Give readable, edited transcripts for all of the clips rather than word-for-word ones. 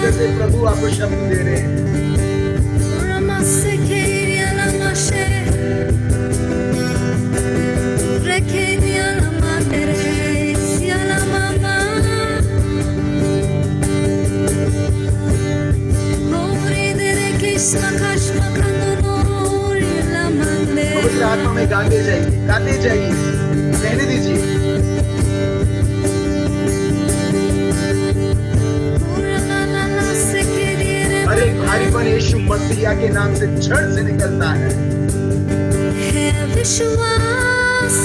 जैसे प्रभु आपको शब्द दे रहे हैं। पवित्र आत्मा में गाते जाइए, रहने दीजिए। हर एक भारीपन यीशु मसीह के नाम से झड़ से निकलता है। विश्वास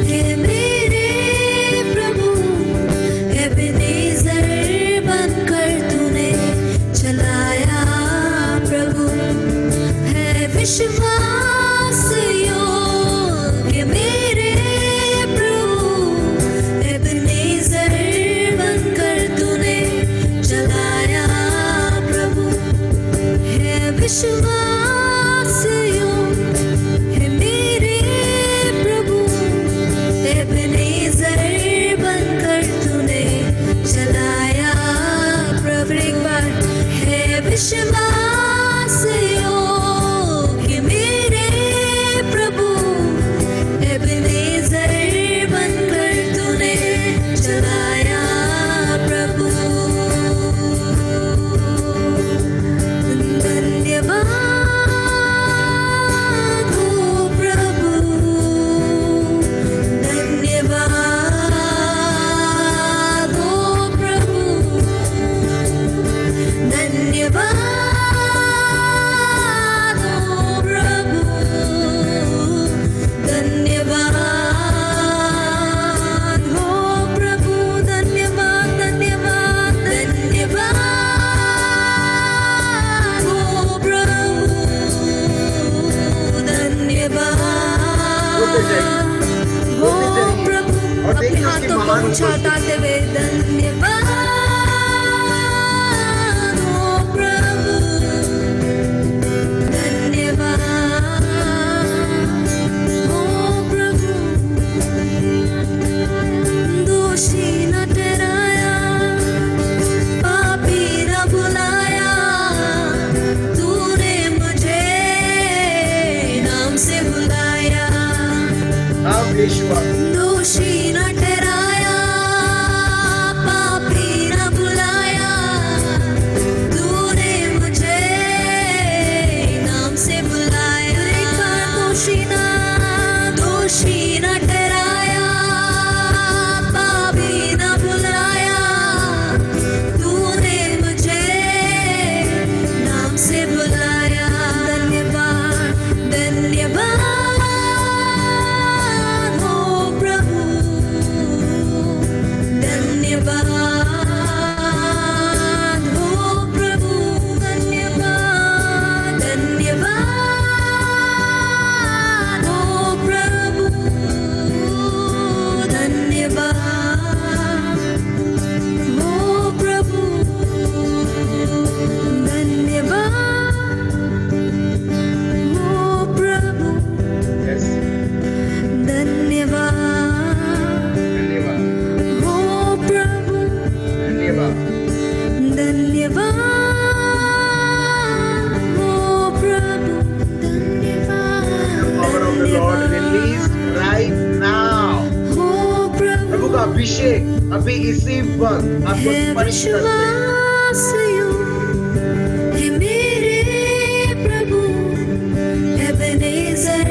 हे मेरे प्रभु, एबेनेज़र बनकर तूने चलाया प्रभु, है विश्वास योग्य मेरे प्रभु, एबेनेज़र बनकर तूने चलाया प्रभु, है विश्वास योग्य मेरे प्रभु, एबेनेज़र बनकर तूने चलाया प्रभु। एक बार, है विश्वास योग्य मेरे प्रभु, एबेनेज़र बनकर तूने चलाया प्रभु। धन्यवाद महान उठाते हुए धन्यवाद हो प्रभु, धन्यवाद हो प्रभु। दोषी न ठहराया, पापी न बुलाया, तूने मुझे नाम से बुलाया। आप यीशुआ दोषी न ठहराया, पापी न बुलाया, तूने मुझे नाम से बुलाया। एक बार दोषी न ठहराया, पापी न बुलाया, तूने मुझे नाम से बुलाया। धन्यवाद, धन्यवाद हो प्रभु, धन्यवाद हो प्रभु, धन्यवाद, धन्यवाद हो प्रभु, धन्यवाद हो प्रभु, धन्यवाद हो प्रभु, यस धन्यवाद धन्यवाद हो प्रभु, धन्यवाद धन्यवाद हो प्रभु, धन्यवाद, power of the Lord released right now। हो प्रभु। प्रभु का अभिषेक अभी इसी वक्त आपको है स्पर्श करते हैं। विश्वासियों, हे मेरे प्रभु, एबेनेज़र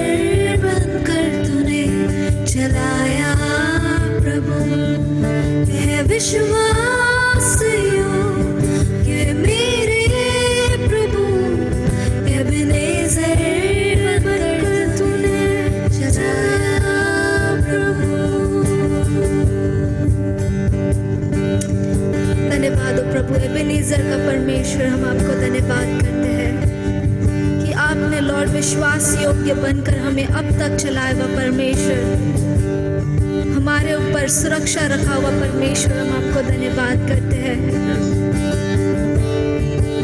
बनकर तूने चलाया प्रभु। है विश्वासियों, हे मेरे प्रभु, एबेनेज़र बनकर तूने चलाया प्रभु। धन्यवाद हो प्रभु एबेनेज़र का परमेश्वर, हम आपको धन्यवाद करते हैं कि आपने लॉर्ड विश्वास योग्य बनकर हमें अब तक चलाया हुआ परमेश्वर, हमारे ऊपर सुरक्षा रखा हुआ परमेश्वर, हम आपको धन्यवाद करते हैं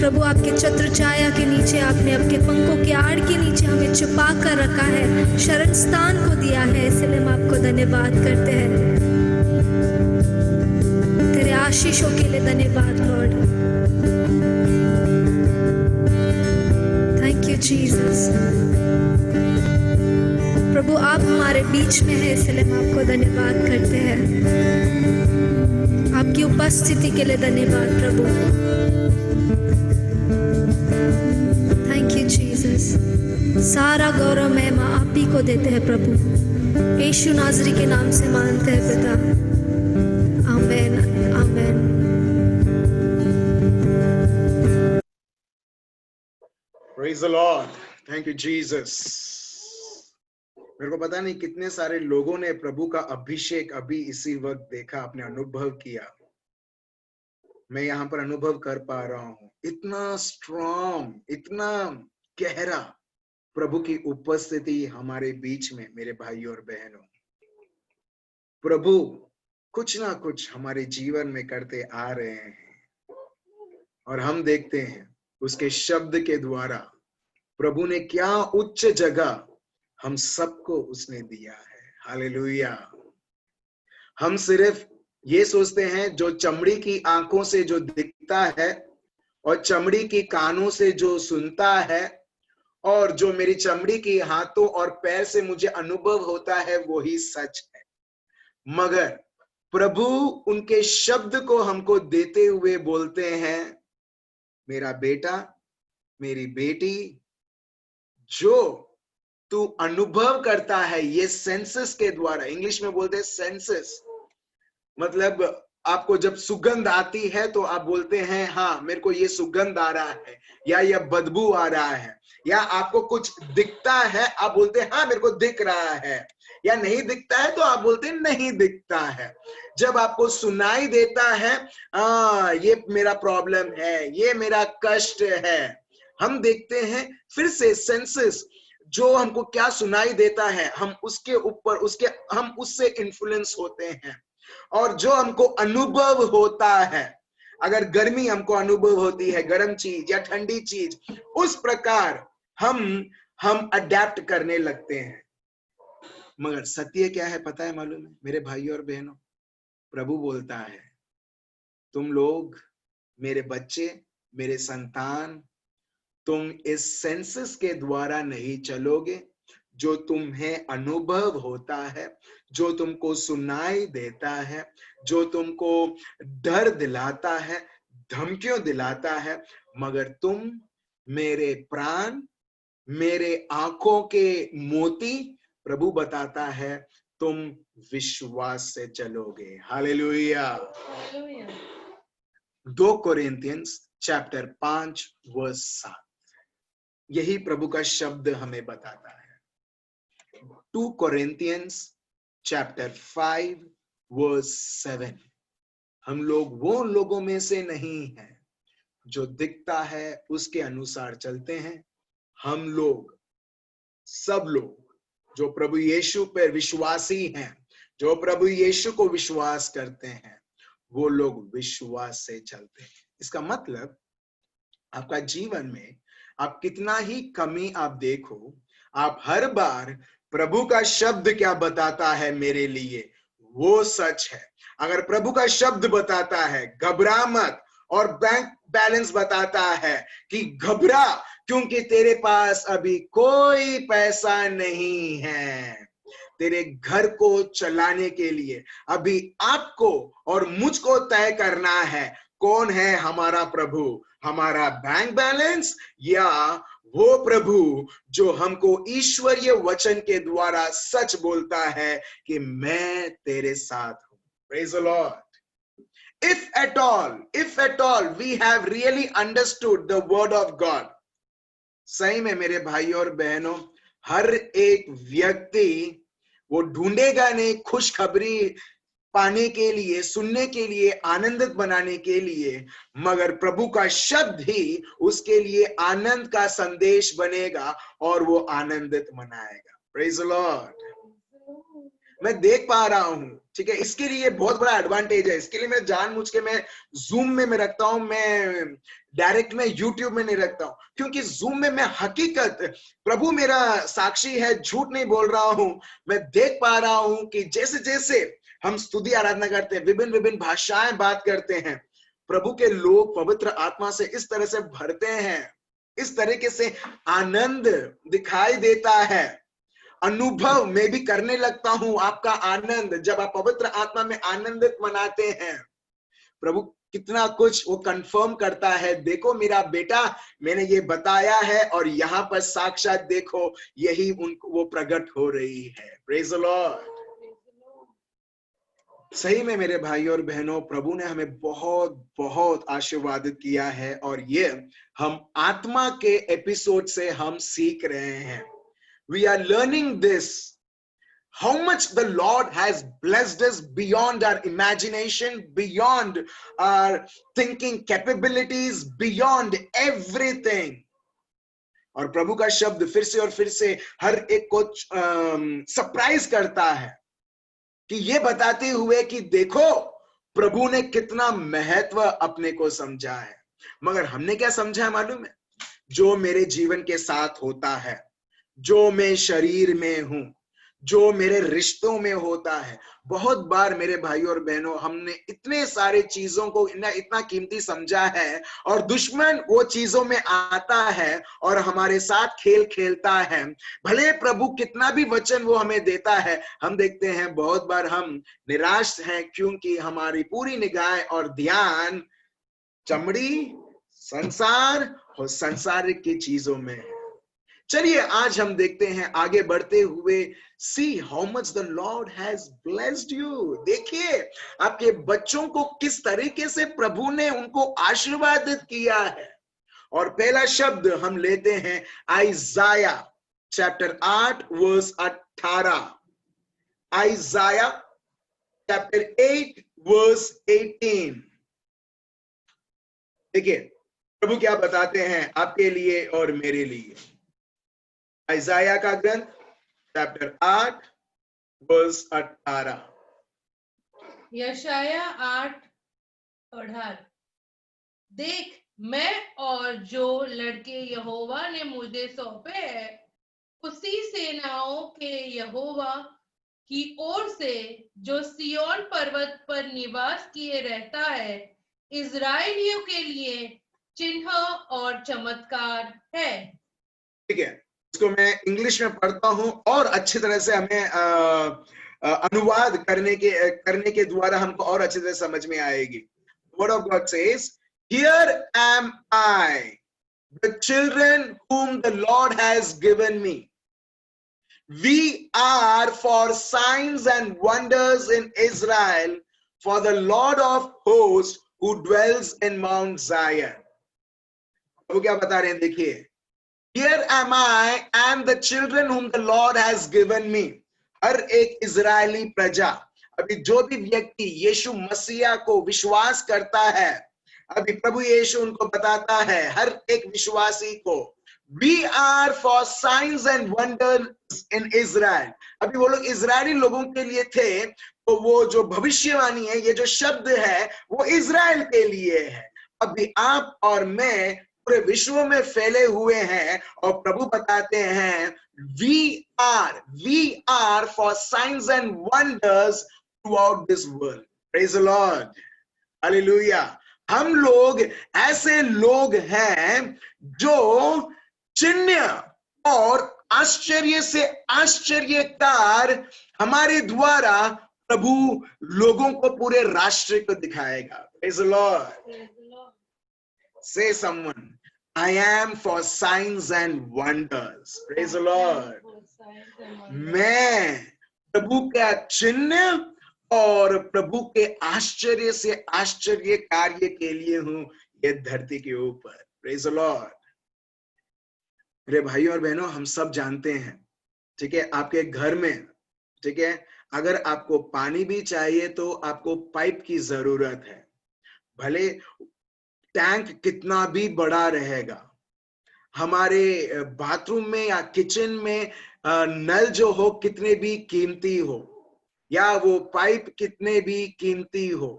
प्रभु। आपके छत्र छाया के नीचे आपने आपके पंखों के आड़ के नीचे हमें छुपा कर रखा है, शरण स्थान को दिया है, इसलिए हम आपको धन्यवाद करते हैं। तेरे आशीषों के लिए धन्यवाद लॉर्ड। Thank you Jesus. प्रभु आप हमारे बीच में हैं, इसलिए हम आपको धन्यवाद करते हैं। आपकी उपस्थिति के लिए धन्यवाद प्रभु। Thank you Jesus. सारा गौरव महिमा आप ही को देते हैं प्रभु, यीशु नाज़री के नाम से मांगते हैं पिता, आमेन आमेन। Praise the Lord. Thank you Jesus। मेरे को पता नहीं कितने सारे लोगों ने प्रभु का अभिषेक अभी इसी वक्त देखा, आपने अनुभव किया। मैं यहाँ पर अनुभव कर पा रहा हूँ, इतना स्ट्रॉन्ग, इतना गहरा प्रभु की उपस्थिति हमारे बीच में। मेरे भाई और बहनों, प्रभु कुछ ना कुछ हमारे जीवन में करते आ रहे हैं और हम देखते हैं उसके शब्द के द्वारा प्रभु ने क्या उच्च जगह हम सबको उसने दिया है। हालेलुया। हम सिर्फ ये सोचते हैं जो चमड़ी की आंखों से जो दिखता है और चमड़ी की कानों से जो सुनता है और जो मेरी चमड़ी की हाथों और पैर से मुझे अनुभव होता है वही सच है, मगर प्रभु उनके शब्द को हमको देते हुए बोलते हैं, मेरा बेटा, मेरी बेटी, जो तू अनुभव करता है ये सेंसेस के द्वारा, इंग्लिश में बोलते हैं सेंसेस, मतलब आपको जब सुगंध आती है तो आप बोलते हैं हाँ मेरे को ये सुगंध आ रहा है, या यह बदबू आ रहा है, या आपको कुछ दिखता है आप बोलते हैं हाँ मेरे को दिख रहा है, या नहीं दिखता है तो आप बोलते हैं नहीं दिखता है। जब आपको सुनाई देता है ये मेरा प्रॉब्लम है, ये मेरा कष्ट है, हम देखते हैं फिर से सेंसेस जो हमको क्या सुनाई देता है हम उसके ऊपर हम उससे इन्फ्लुएंस होते हैं। और जो हमको अनुभव होता है, अगर गर्मी हमको अनुभव होती है, गर्म चीज या ठंडी चीज, उस प्रकार हम अडेप्ट करने लगते हैं। मगर सत्य क्या है पता है, मालूम है मेरे भाइयों और बहनों? प्रभु बोलता है, तुम लोग मेरे बच्चे, मेरे संतान, तुम इस सेंसस के द्वारा नहीं चलोगे जो तुम्हें अनुभव होता है, जो तुमको सुनाई देता है, जो तुमको डर दिलाता है, धमकियों दिलाता है, मगर तुम मेरे प्राण, मेरे आंखों के मोती, प्रभु बताता है, तुम विश्वास से चलोगे। हालेलुया। 2 कोरिन्थियंस चैप्टर 5 वर्स 7, यही प्रभु का शब्द हमें बताता है। 2 कोरिन्थियंस चैप्टर 5 वर्स 7। हम लोग वो लोगों में से नहीं हैं जो दिखता है उसके अनुसार चलते हैं। हम लोग, सब लोग जो प्रभु यीशु पर विश्वासी हैं, जो प्रभु यीशु को विश्वास करते हैं, वो लोग विश्वास से चलते हैं। इसका मतलब आपका जीवन में आप कितना ही कमी आप देखो, आप हर बार प्रभु का शब्द क्या बताता है मेरे लिए, वो सच है। अगर प्रभु का शब्द बताता है घबरा मत, और बैंक बैलेंस बताता है कि घबरा क्योंकि तेरे पास अभी कोई पैसा नहीं है, तेरे घर को चलाने के लिए अभी आपको और मुझको तय करना है कौन है हमारा प्रभु, हमारा बैंक बैलेंस या वो प्रभु जो हमको ईश्वरीय वचन के द्वारा सच बोलता है कि मैं तेरे साथ हूं। Praise the Lord. If at all we have really understood the word of God, सही में मेरे भाइयों और बहनों, हर एक व्यक्ति वो ढूंढेगा नहीं खुशखबरी पाने के लिए, सुनने के लिए, आनंदित बनाने के लिए, मगर प्रभु का शब्द ही उसके लिए आनंद का संदेश बनेगा और वो आनंदित मनाएगा। Praise the Lord. मैं देख पा रहा हूं, ठीक है, इसके लिए बहुत बड़ा एडवांटेज है। इसके लिए मैं जानबूझ के मैं जूम में मैं रखता हूं, मैं डायरेक्ट में यूट्यूब में नहीं रखता हूं, क्योंकि जूम में मैं हकीकत, प्रभु मेरा साक्षी है, झूठ नहीं बोल रहा हूं, मैं देख पा रहा हूं कि जैसे जैसे हम स्तुति आराधना करते हैं, विभिन्न विभिन्न भाषाएं बात करते हैं, प्रभु के लोग पवित्र आत्मा से इस तरह से भरते हैं, इस तरीके से आनंद दिखाई देता है। अनुभव मैं भी करने लगता हूं आपका आनंद, जब आप पवित्र आत्मा में आनंदित मनाते हैं, प्रभु कितना कुछ वो कंफर्म करता है, देखो मेरा बेटा, मैंने ये बताया है और यहाँ पर साक्षात देखो यही उनको वो प्रकट हो रही है। Praise the Lord. सही में मेरे भाइयों और बहनों, प्रभु ने हमें बहुत बहुत आशीर्वादित किया है और ये हम आत्मा के एपिसोड से हम सीख रहे हैं। We are learning this, how much the Lord has blessed us beyond our imagination, beyond our thinking capabilities, beyond everything. और प्रभु का शब्द फिर से और फिर से हर एक को सरप्राइज करता है कि ये बताते हुए कि देखो प्रभु ने कितना महत्व अपने को समझा है। मगर हमने क्या समझा है मालूम है? जो मेरे जीवन के साथ होता है, जो मैं शरीर में हूं, जो मेरे रिश्तों में होता है, बहुत बार मेरे भाइयों और बहनों हमने इतने सारे चीजों को इतना कीमती समझा है और दुश्मन वो चीजों में आता है और हमारे साथ खेल खेलता है। भले प्रभु कितना भी वचन वो हमें देता है, हम देखते हैं बहुत बार हम निराश हैं क्योंकि हमारी पूरी निगाह और ध्यान चमड़ी, संसार और सांसारिक की चीजों में है। चलिए आज हम देखते हैं आगे बढ़ते हुए, see how much the lord has blessed you. देखिए आपके बच्चों को किस तरीके से प्रभु ने उनको आशीर्वादित किया है। और पहला शब्द हम लेते हैं Isaiah chapter 8 verse 18। Isaiah chapter 8 verse 18। देखिए प्रभु क्या बताते हैं आपके लिए और मेरे लिए। आइजाया का ग्रंथ चैप्टर 8 वर्स 18। यशाया 8:18 देख, मैं और जो लड़के यहोवा ने मुझे सौंपे हैं, उसी सेनाओं के यहोवा की ओर से, जो सिय्योन पर्वत पर निवास किए रहता है, इजराइलियों के लिए चिन्ह और चमत्कार है। ठीक है, इसको मैं इंग्लिश में पढ़ता हूं और अच्छी तरह से हमें अनुवाद करने के द्वारा हमको और अच्छी तरह समझ में आएगी। Word of God says, "Here am I, the children whom the Lord has given me. We are for signs and wonders in Israel, for the Lord of hosts who dwells in Mount Zion." वो क्या बता रहे हैं, देखिए, Here am I and the children whom the Lord has given me. हर एक Israeli प्रजा, अभी जो भी व्यक्ति यीशु मसीहा को विश्वास करता है, अभी प्रभु यीशु उनको बताता है, हर एक विश्वासी को, We are for signs and wonders in Israel. अभी वो लोग इजरायली लोगों के लिए थे, तो वो जो भविष्यवाणी है, ये जो शब्द है, वो इजराइल के लिए है। अभी आप और मैं पूरे विश्व में फैले हुए हैं और प्रभु बताते हैं, we are for signs and wonders throughout this world. Praise the Lord. Hallelujah. हम लोग ऐसे लोग हैं जो चिन्ह और आश्चर्य से आश्चर्यकार हमारे द्वारा प्रभु लोगों को पूरे राष्ट्र को दिखाएगा। Praise the Lord. Say someone, I am for signs and wonders. Praise the Lord. मैं प्रभु का चिन्ह और प्रभु के आश्चर्य से आश्चर्य कार्य के लिए हूं ये धरती के ऊपर। Praise the Lord. मेरे भाइयों और बहनों, हम सब जानते हैं, ठीक है, आपके घर में, ठीक है, अगर आपको पानी भी चाहिए तो आपको पाइप की जरूरत है। भले टैंक कितना भी बड़ा रहेगा, हमारे बाथरूम में या किचन में नल जो हो कितने भी कीमती हो, या वो पाइप कितने भी कीमती हो,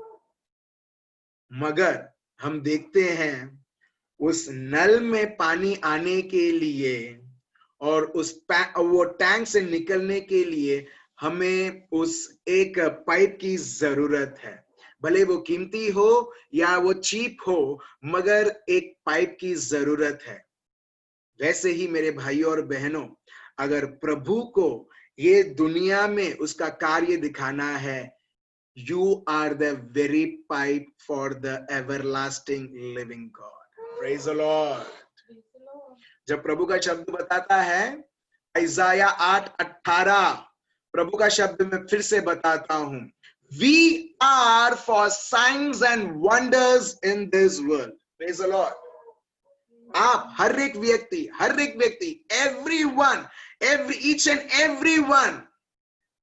मगर हम देखते हैं उस नल में पानी आने के लिए और वो टैंक से निकलने के लिए हमें उस एक पाइप की जरूरत है। भले वो कीमती हो या वो चीप हो, मगर एक पाइप की जरूरत है। वैसे ही मेरे भाइयों और बहनों, अगर प्रभु को ये दुनिया में उसका कार्य दिखाना है, you are the very pipe for the everlasting living God. Praise the Lord. जब प्रभु का शब्द बताता है, इसाया 8:18, प्रभु का शब्द मैं फिर से बताता हूं, We are for signs and wonders in this world. Praise the Lord. आप हर एक व्यक्ति, everyone, each and everyone,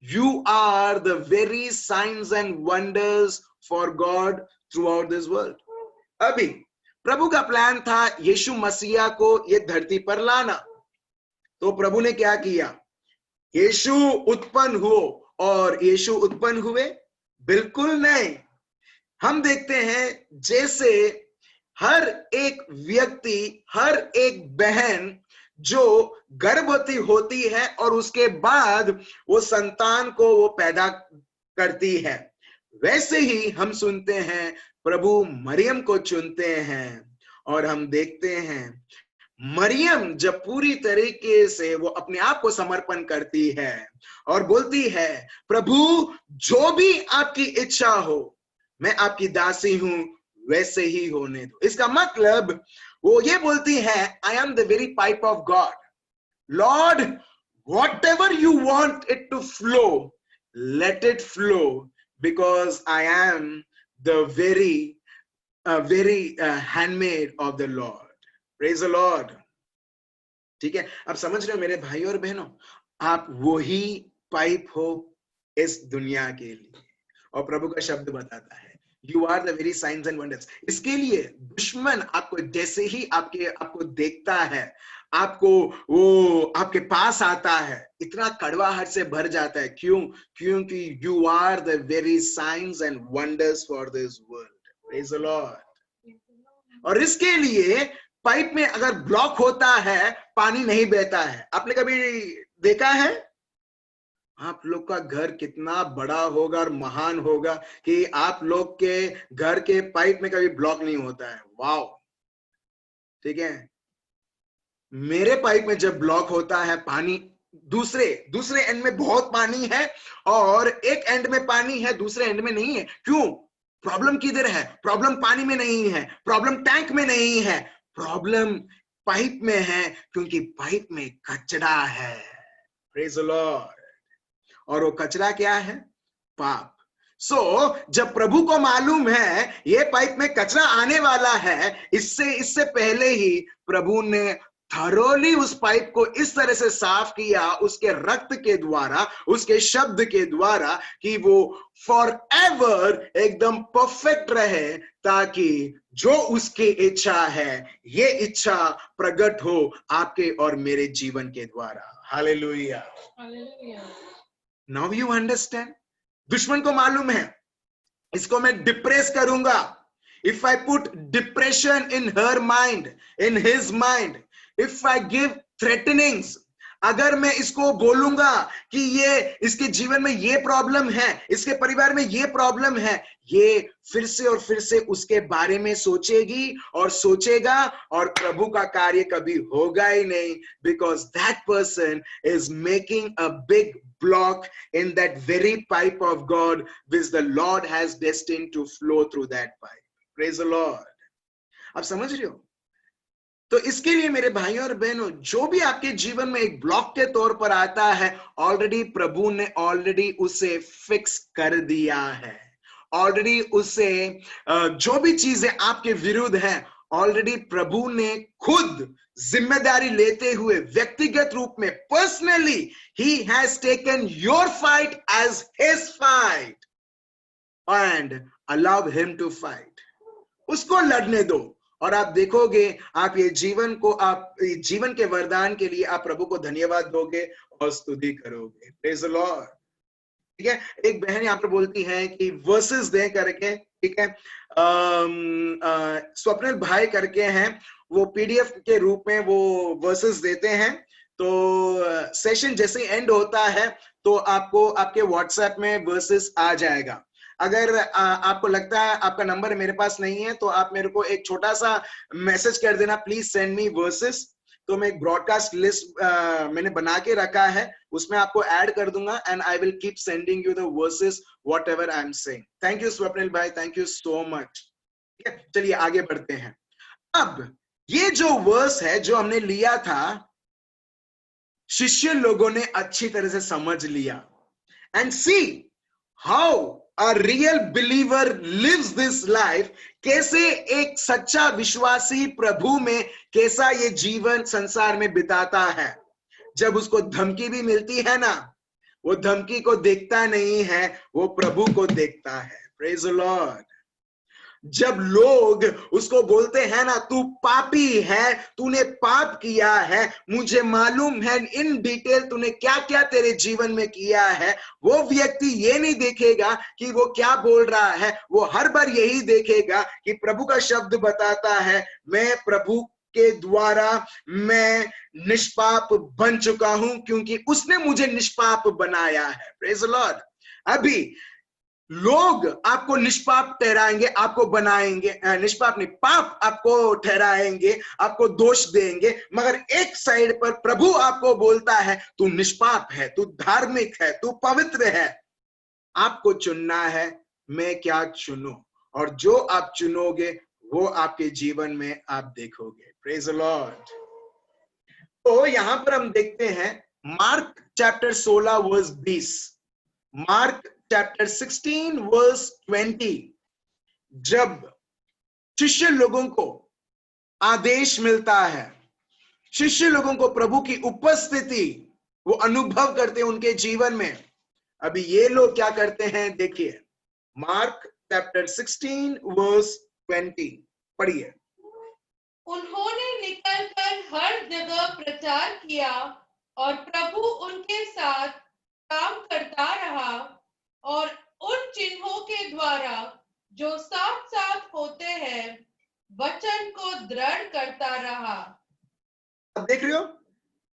you are the very signs and wonders for God throughout this world. अभी प्रभु का प्लान था यीशु मसीहा को ये धरती पर लाना, तो प्रभु ने क्या किया? यीशु उत्पन्न हो और यीशु उत्पन्न हुए? बिल्कुल नहीं। हम देखते हैं जैसे हर एक व्यक्ति, हर एक बहन जो गर्भवती होती है और उसके बाद वो संतान को वो पैदा करती है, वैसे ही हम सुनते हैं प्रभु मरियम को चुनते हैं और हम देखते हैं मरियम जब पूरी तरीके से वो अपने आप को समर्पण करती है और बोलती है, प्रभु जो भी आपकी इच्छा हो, मैं आपकी दासी हूं, वैसे ही होने दो। इसका मतलब वो ये बोलती है, I am the very pipe of God, Lord whatever you want it to flow, let it flow, because I am the very handmaid of the Lord. Praise the Lord. ठीक है, आप समझ रहे हो मेरे भाई और बहनों, आप वही पाइप हो इस दुनिया के लिए, और प्रभु का शब्द बताता है You are the very signs and wonders. इसके लिए दुश्मन आपको जैसे ही आपको देखता है, आपको वो आपके पास आता है, इतना कड़वाहट से भर जाता है। क्यों? क्योंकि you are the very signs and wonders for this world. Praise the lord. और इसके लिए पाइप में अगर ब्लॉक होता है, पानी नहीं बहता है। आपने कभी देखा है? आप लोग का घर कितना बड़ा होगा और महान होगा कि आप लोग के घर के पाइप में कभी ब्लॉक नहीं होता है। वाओ, ठीक है। मेरे पाइप में जब ब्लॉक होता है, पानी दूसरे एंड में बहुत पानी है और एक एंड में पानी है, दूसरे एंड में नहीं है। क्यों? प्रॉब्लम किधर है? प्रॉब्लम पानी में नहीं है, प्रॉब्लम टैंक में नहीं है, प्रॉब्लम पाइप में है, क्योंकि पाइप में कचरा है। Praise the lord. और वो कचरा क्या है? पाप। जब प्रभु को मालूम है ये पाइप में कचरा आने वाला है, इससे पहले ही प्रभु ने थरोली उस पाइप को इस तरह से साफ किया, उसके रक्त के द्वारा, उसके शब्द के द्वारा, कि वो फॉर एवर एकदम परफेक्ट रहे, ताकि जो उसकी इच्छा है, ये इच्छा प्रकट हो आपके और मेरे जीवन के द्वारा। हालेलुया। Now you understand. दुश्मन को मालूम है इसको मैं डिप्रेस करूंगा। If I put depression in her mind, in his mind, if I give threatenings, अगर मैं इसको बोलूंगा कि ये इसके जीवन में ये प्रॉब्लम है, इसके परिवार में ये प्रॉब्लम है, ये फिर से और फिर से उसके बारे में सोचेगी और सोचेगा, और प्रभु का कार्य कभी होगा ही नहीं, because that person is making a big block in that very pipe of God which the Lord has destined to flow through that pipe. Praise the Lord. आप समझ रहे हो? तो इसके लिए मेरे भाइयों और बहनों, जो भी आपके जीवन में एक ब्लॉक के तौर पर आता है, ऑलरेडी प्रभु ने ऑलरेडी उसे फिक्स कर दिया है। ऑलरेडी उसे जो भी चीजें आपके विरुद्ध हैं, ऑलरेडी प्रभु ने खुद जिम्मेदारी लेते हुए व्यक्तिगत रूप में, personally, he has taken your fight as his fight and allow him to fight. उसको लड़ने दो और आप देखोगे, आप ये जीवन को, आप जीवन के वरदान के लिए आप प्रभु को धन्यवाद दोगे और स्तुति करोगे। Praise the Lord. ठीक है। एक बहन यहाँ पर बोलती है कि वर्सेस दे करके, ठीक है, स्वप्निल भाई करके हैं, वो पीडीएफ के रूप में वो वर्सेस देते हैं। तो सेशन जैसे एंड होता है तो आपको आपके व्हाट्सएप में वर्सेस आ जाएगा। अगर आपको लगता है आपका नंबर मेरे पास नहीं है, तो आप मेरे को एक छोटा सा मैसेज कर देना, प्लीज सेंड मी वर्सेस। तो मैं एक ब्रॉडकास्ट लिस्ट मैंने बना के रखा है, उसमें आपको ऐड कर दूंगा, and I will keep sending you the versus whatever I am saying. Thank you Swapnil भाई, थैंक यू सो मच। चलिए आगे बढ़ते हैं। अब ये जो वर्स है जो हमने लिया था, शिष्य लोगों ने अच्छी तरह से समझ लिया। And see how a real believer lives this life, कैसे एक सच्चा विश्वासी प्रभु में कैसा ये जीवन संसार में बिताता है। जब उसको धमकी भी मिलती है ना, वो धमकी को देखता नहीं है, वो प्रभु को देखता है। Praise the Lord. जब लोग उसको बोलते हैं ना, तू पापी है, तूने पाप किया है, मुझे मालूम है इन डिटेल तूने क्या क्या तेरे जीवन में किया है, वो व्यक्ति ये नहीं देखेगा कि वो क्या बोल रहा है, वो हर बार यही देखेगा कि प्रभु का शब्द बताता है, मैं प्रभु के द्वारा मैं निष्पाप बन चुका हूं, क्योंकि उसने मुझे निष्पाप बनाया है। Praise the Lord. अभी लोग आपको निष्पाप ठहराएंगे, आपको बनाएंगे, निष्पाप नहीं, पाप आपको ठहराएंगे, आपको दोष देंगे, मगर एक साइड पर प्रभु आपको बोलता है तू निष्पाप है, तू धार्मिक है, तू पवित्र है। आपको चुनना है, मैं क्या चुनूं, और जो आप चुनोगे वो आपके जीवन में आप देखोगे। Praise the lord. तो यहां पर हम देखते हैं Mark chapter 16 verse 20, Mark chapter 16 verse 20, जब शिष्य लोगों को आदेश मिलता है, शिष्य लोगों को प्रभु की उपस्थिति वो अनुभव करते हैं उनके जीवन में। अभी ये लोग क्या करते हैं, देखिए मार्क चैप्टर 16 वर्स 20 पढ़िए। उन्होंने निकलकर हर जगह प्रचार किया और प्रभु उनके साथ काम करता रहा और उन चिन्हों के द्वारा जो साथ साथ होते हैं वचन को दृढ़ करता रहा। अब देख रहे हो,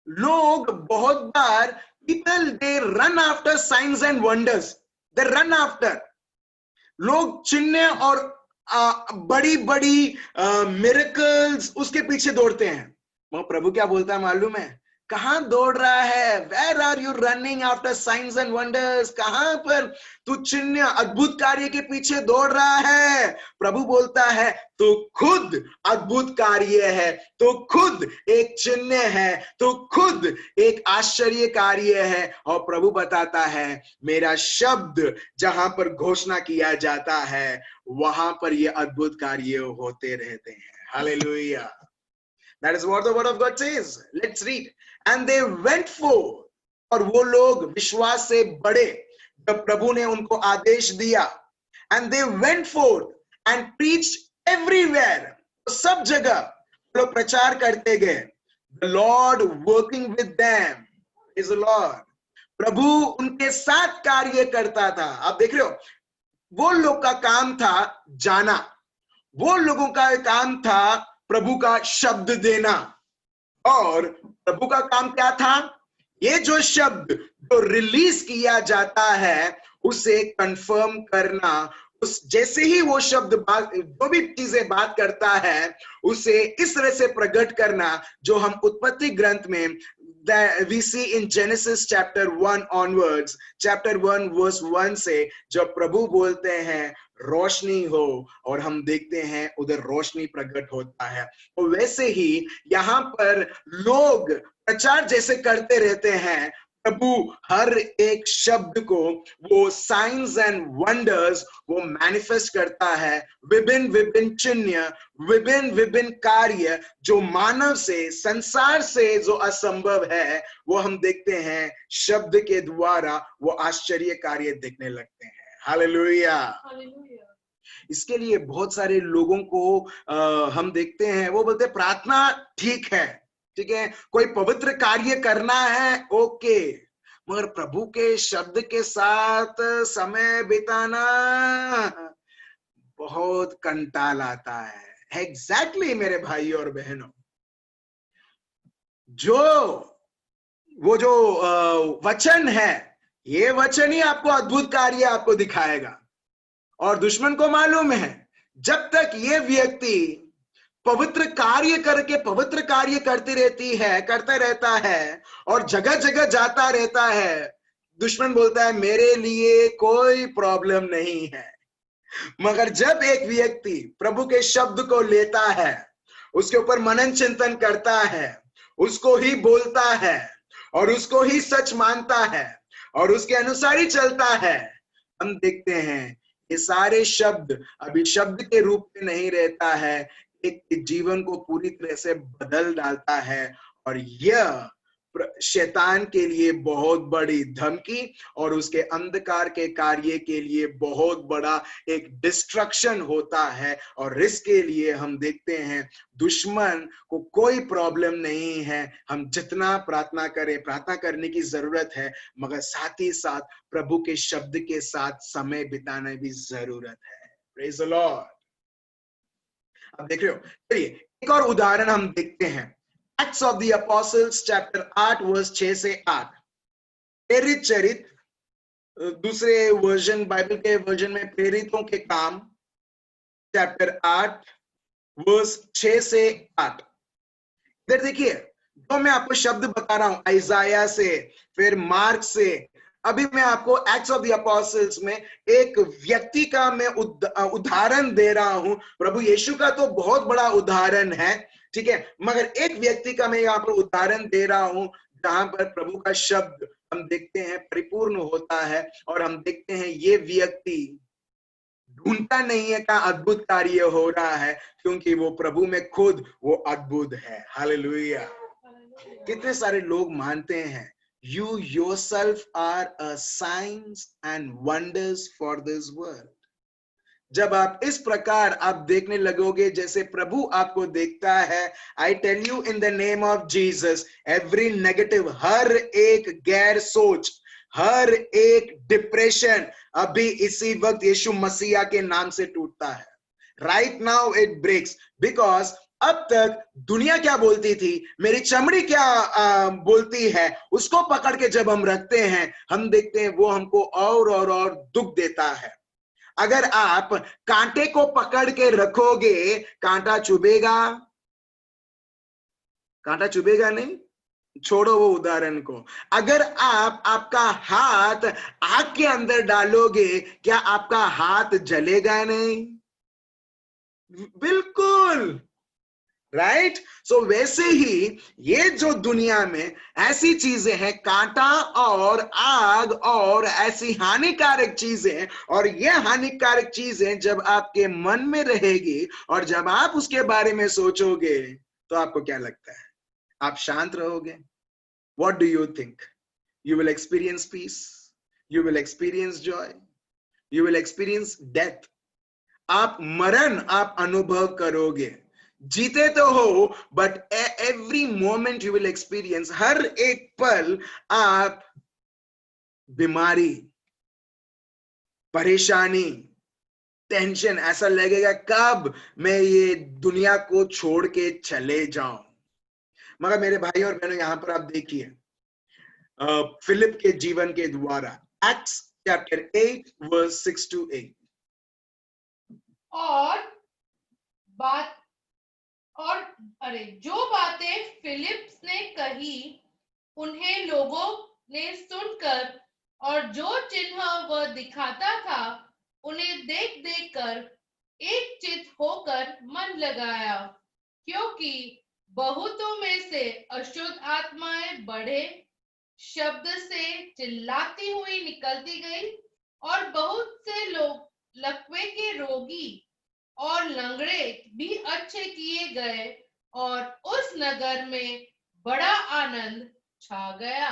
लोग बहुत बार, people they run after science and wonders, they run after, लोग चिन्ह और बड़ी बड़ी मिरेकल्स उसके पीछे दौड़ते हैं। वो प्रभु क्या बोलता है मालूम है? कहां दौड़ रहा है? Where are you running after science and wonders? कहां पर तू चिन्ह अद्भुत कार्य के पीछे दौड़ रहा है? प्रभु बोलता है तू खुद अद्भुत कार्य है, तू खुद एक चिन्ह है, तू खुद एक आश्चर्य कार्य है। और प्रभु बताता है मेरा शब्द जहां पर घोषणा किया जाता है वहां पर ये अद्भुत कार्य होते रहते हैं। Hallelujah. That is what the word of God says. Let's read. And they went forth. और वो लोग विश्वास से बढ़े जब प्रभु ने उनको आदेश दिया। And they went forth and preached everywhere. सब जगह लोग प्रचार करते गए। The Lord working with them. Is the Lord. प्रभु उनके साथ कार्य करता था। आप देख रहे हो, वो लोग का काम था जाना, वो लोगों का काम था प्रभु का शब्द देना। और प्रभु का काम क्या था? ये जो शब्द जो रिलीज किया जाता है उसे कंफर्म करना, उस जैसे ही वो शब्द बात, जो भी चीजें बात करता है उसे इस तरह से प्रकट करना जो हम उत्पत्ति ग्रंथ में we see in Genesis chapter 1 onwards, chapter 1 verse 1 से जब प्रभु बोलते हैं रोशनी हो और हम देखते हैं उधर रोशनी प्रकट होता है। तो वैसे ही यहाँ पर लोग प्रचार जैसे करते रहते हैं, प्रभु हर एक शब्द को वो साइंस एंड वंडर्स वो मैनिफेस्ट करता है। विभिन्न विभिन्न चिन्ह, विभिन्न विभिन्न कार्य जो मानव से, संसार से जो असंभव है वो हम देखते हैं शब्द के द्वारा वो आश्चर्य कार्य देखने लगते हैं। हालेलुया। इसके लिए बहुत सारे लोगों को हम देखते हैं वो बोलते हैं प्रार्थना ठीक है, ठीक है, कोई पवित्र कार्य करना है, ओके, मगर प्रभु के शब्द के साथ समय बिताना बहुत कंटाल आता है। एग्जैक्टली मेरे भाई और बहनों, वो जो वचन है, ये वचन ही आपको अद्भुत कार्य आपको दिखाएगा। और दुश्मन को मालूम है जब तक ये व्यक्ति पवित्र कार्य करके पवित्र कार्य करता रहता है और जगह जगह जाता रहता है, दुश्मन बोलता है मेरे लिए कोई प्रॉब्लम नहीं है। मगर जब एक व्यक्ति प्रभु के शब्द को लेता है, उसके ऊपर मनन चिंतन करता है, उसको ही बोलता है और उसको ही सच मानता है और उसके अनुसार ही चलता है, हम देखते हैं ये सारे शब्द अभी शब्द के रूप में नहीं रहता है, एक जीवन को पूरी तरह से बदल डालता है। और यह शैतान के लिए बहुत बड़ी धमकी और उसके अंधकार के कार्य के लिए बहुत बड़ा एक डिस्ट्रक्शन होता है। और इसके लिए हम देखते हैं दुश्मन को कोई प्रॉब्लम नहीं है, हम जितना प्रार्थना करें, प्रार्थना करने की जरूरत है, मगर साथ ही साथ प्रभु के शब्द के साथ समय बिताना भी जरूरत है। Praise the Lord. अब देख रहे हो, चलिए एक और उदाहरण हम देखते हैं। Acts of the Apostles chapter 8 verse 6 से 8। प्रेरित चरित्र, दूसरे वर्जन, बाइबल के वर्जन में प्रेरितों के काम चैप्टर 8 वर्स 6 से 8। इधर देखिए, जो मैं आपको शब्द बता रहा हूं आइजाया से, फिर मार्क से, अभी मैं आपको एक्ट्स ऑफ द अपोस्टल्स में एक व्यक्ति का मैं उदाहरण दे रहा हूं। प्रभु यीशु का तो बहुत बड़ा उदाहरण है, ठीक है, मगर एक व्यक्ति का मैं यहाँ पर उदाहरण दे रहा हूं जहां पर प्रभु का शब्द हम देखते हैं परिपूर्ण होता है। और हम देखते हैं ये व्यक्ति ढूंढता नहीं है क्या अद्भुत कार्य हो रहा है, क्योंकि वो प्रभु में खुद वो अद्भुत है। हालेलुया। कितने सारे लोग मानते हैं you yourself are a signs and wonders for this world, जब आप इस प्रकार आप देखने लगोगे जैसे प्रभु आपको देखता है, I tell you in the name of Jesus, every negative, हर एक गैर सोच, हर एक डिप्रेशन अभी इसी वक्त यीशु मसीहा के नाम से टूटता है। Right now it breaks, because अब तक दुनिया क्या बोलती थी, मेरी चमड़ी क्या बोलती है, उसको पकड़ के जब हम रखते हैं, हम देखते हैं वो हमको और दुख देता है। अगर आप कांटे को पकड़ के रखोगे, कांटा चुभेगा? कांटा चुभेगा नहीं, छोड़ो वो उदाहरण को। अगर आप आपका हाथ आग के अंदर डालोगे, क्या आपका हाथ जलेगा नहीं? बिल्कुल, राइट। सो वैसे ही ये जो दुनिया में ऐसी चीजें हैं, कांटा और आग और ऐसी हानिकारक चीजें, और ये हानिकारक चीजें जब आपके मन में रहेगी और जब आप उसके बारे में सोचोगे, तो आपको क्या लगता है? आप शांत रहोगे? What do you think? You will experience peace, you will experience joy, you will experience death. आप मरण आप अनुभव करोगे। जीते तो हो, but every moment you will experience, हर एक पल आप बीमारी, परेशानी, टेंशन, ऐसा लगेगा कब मैं ये दुनिया को छोड़ के चले जाऊं। मगर मेरे भाई और बहनों, यहां पर आप देखिए फिलिप के जीवन के द्वारा, एक्ट्स चैप्टर 8 वर्स 6 to 8। जो बातें फिलिप्स ने कही उन्हें लोगों ने सुनकर, और जो चिन्ह वह दिखाता था उन्हें देख देख कर एक चित होकर मन लगाया, क्योंकि बहुतों में से अशुद्ध आत्माएं बड़े शब्द से चिल्लाती हुई निकलती गई, और बहुत से लोग लकवे के रोगी और लंगड़े भी अच्छे किए गए, और उस नगर में बड़ा आनंद छा गया।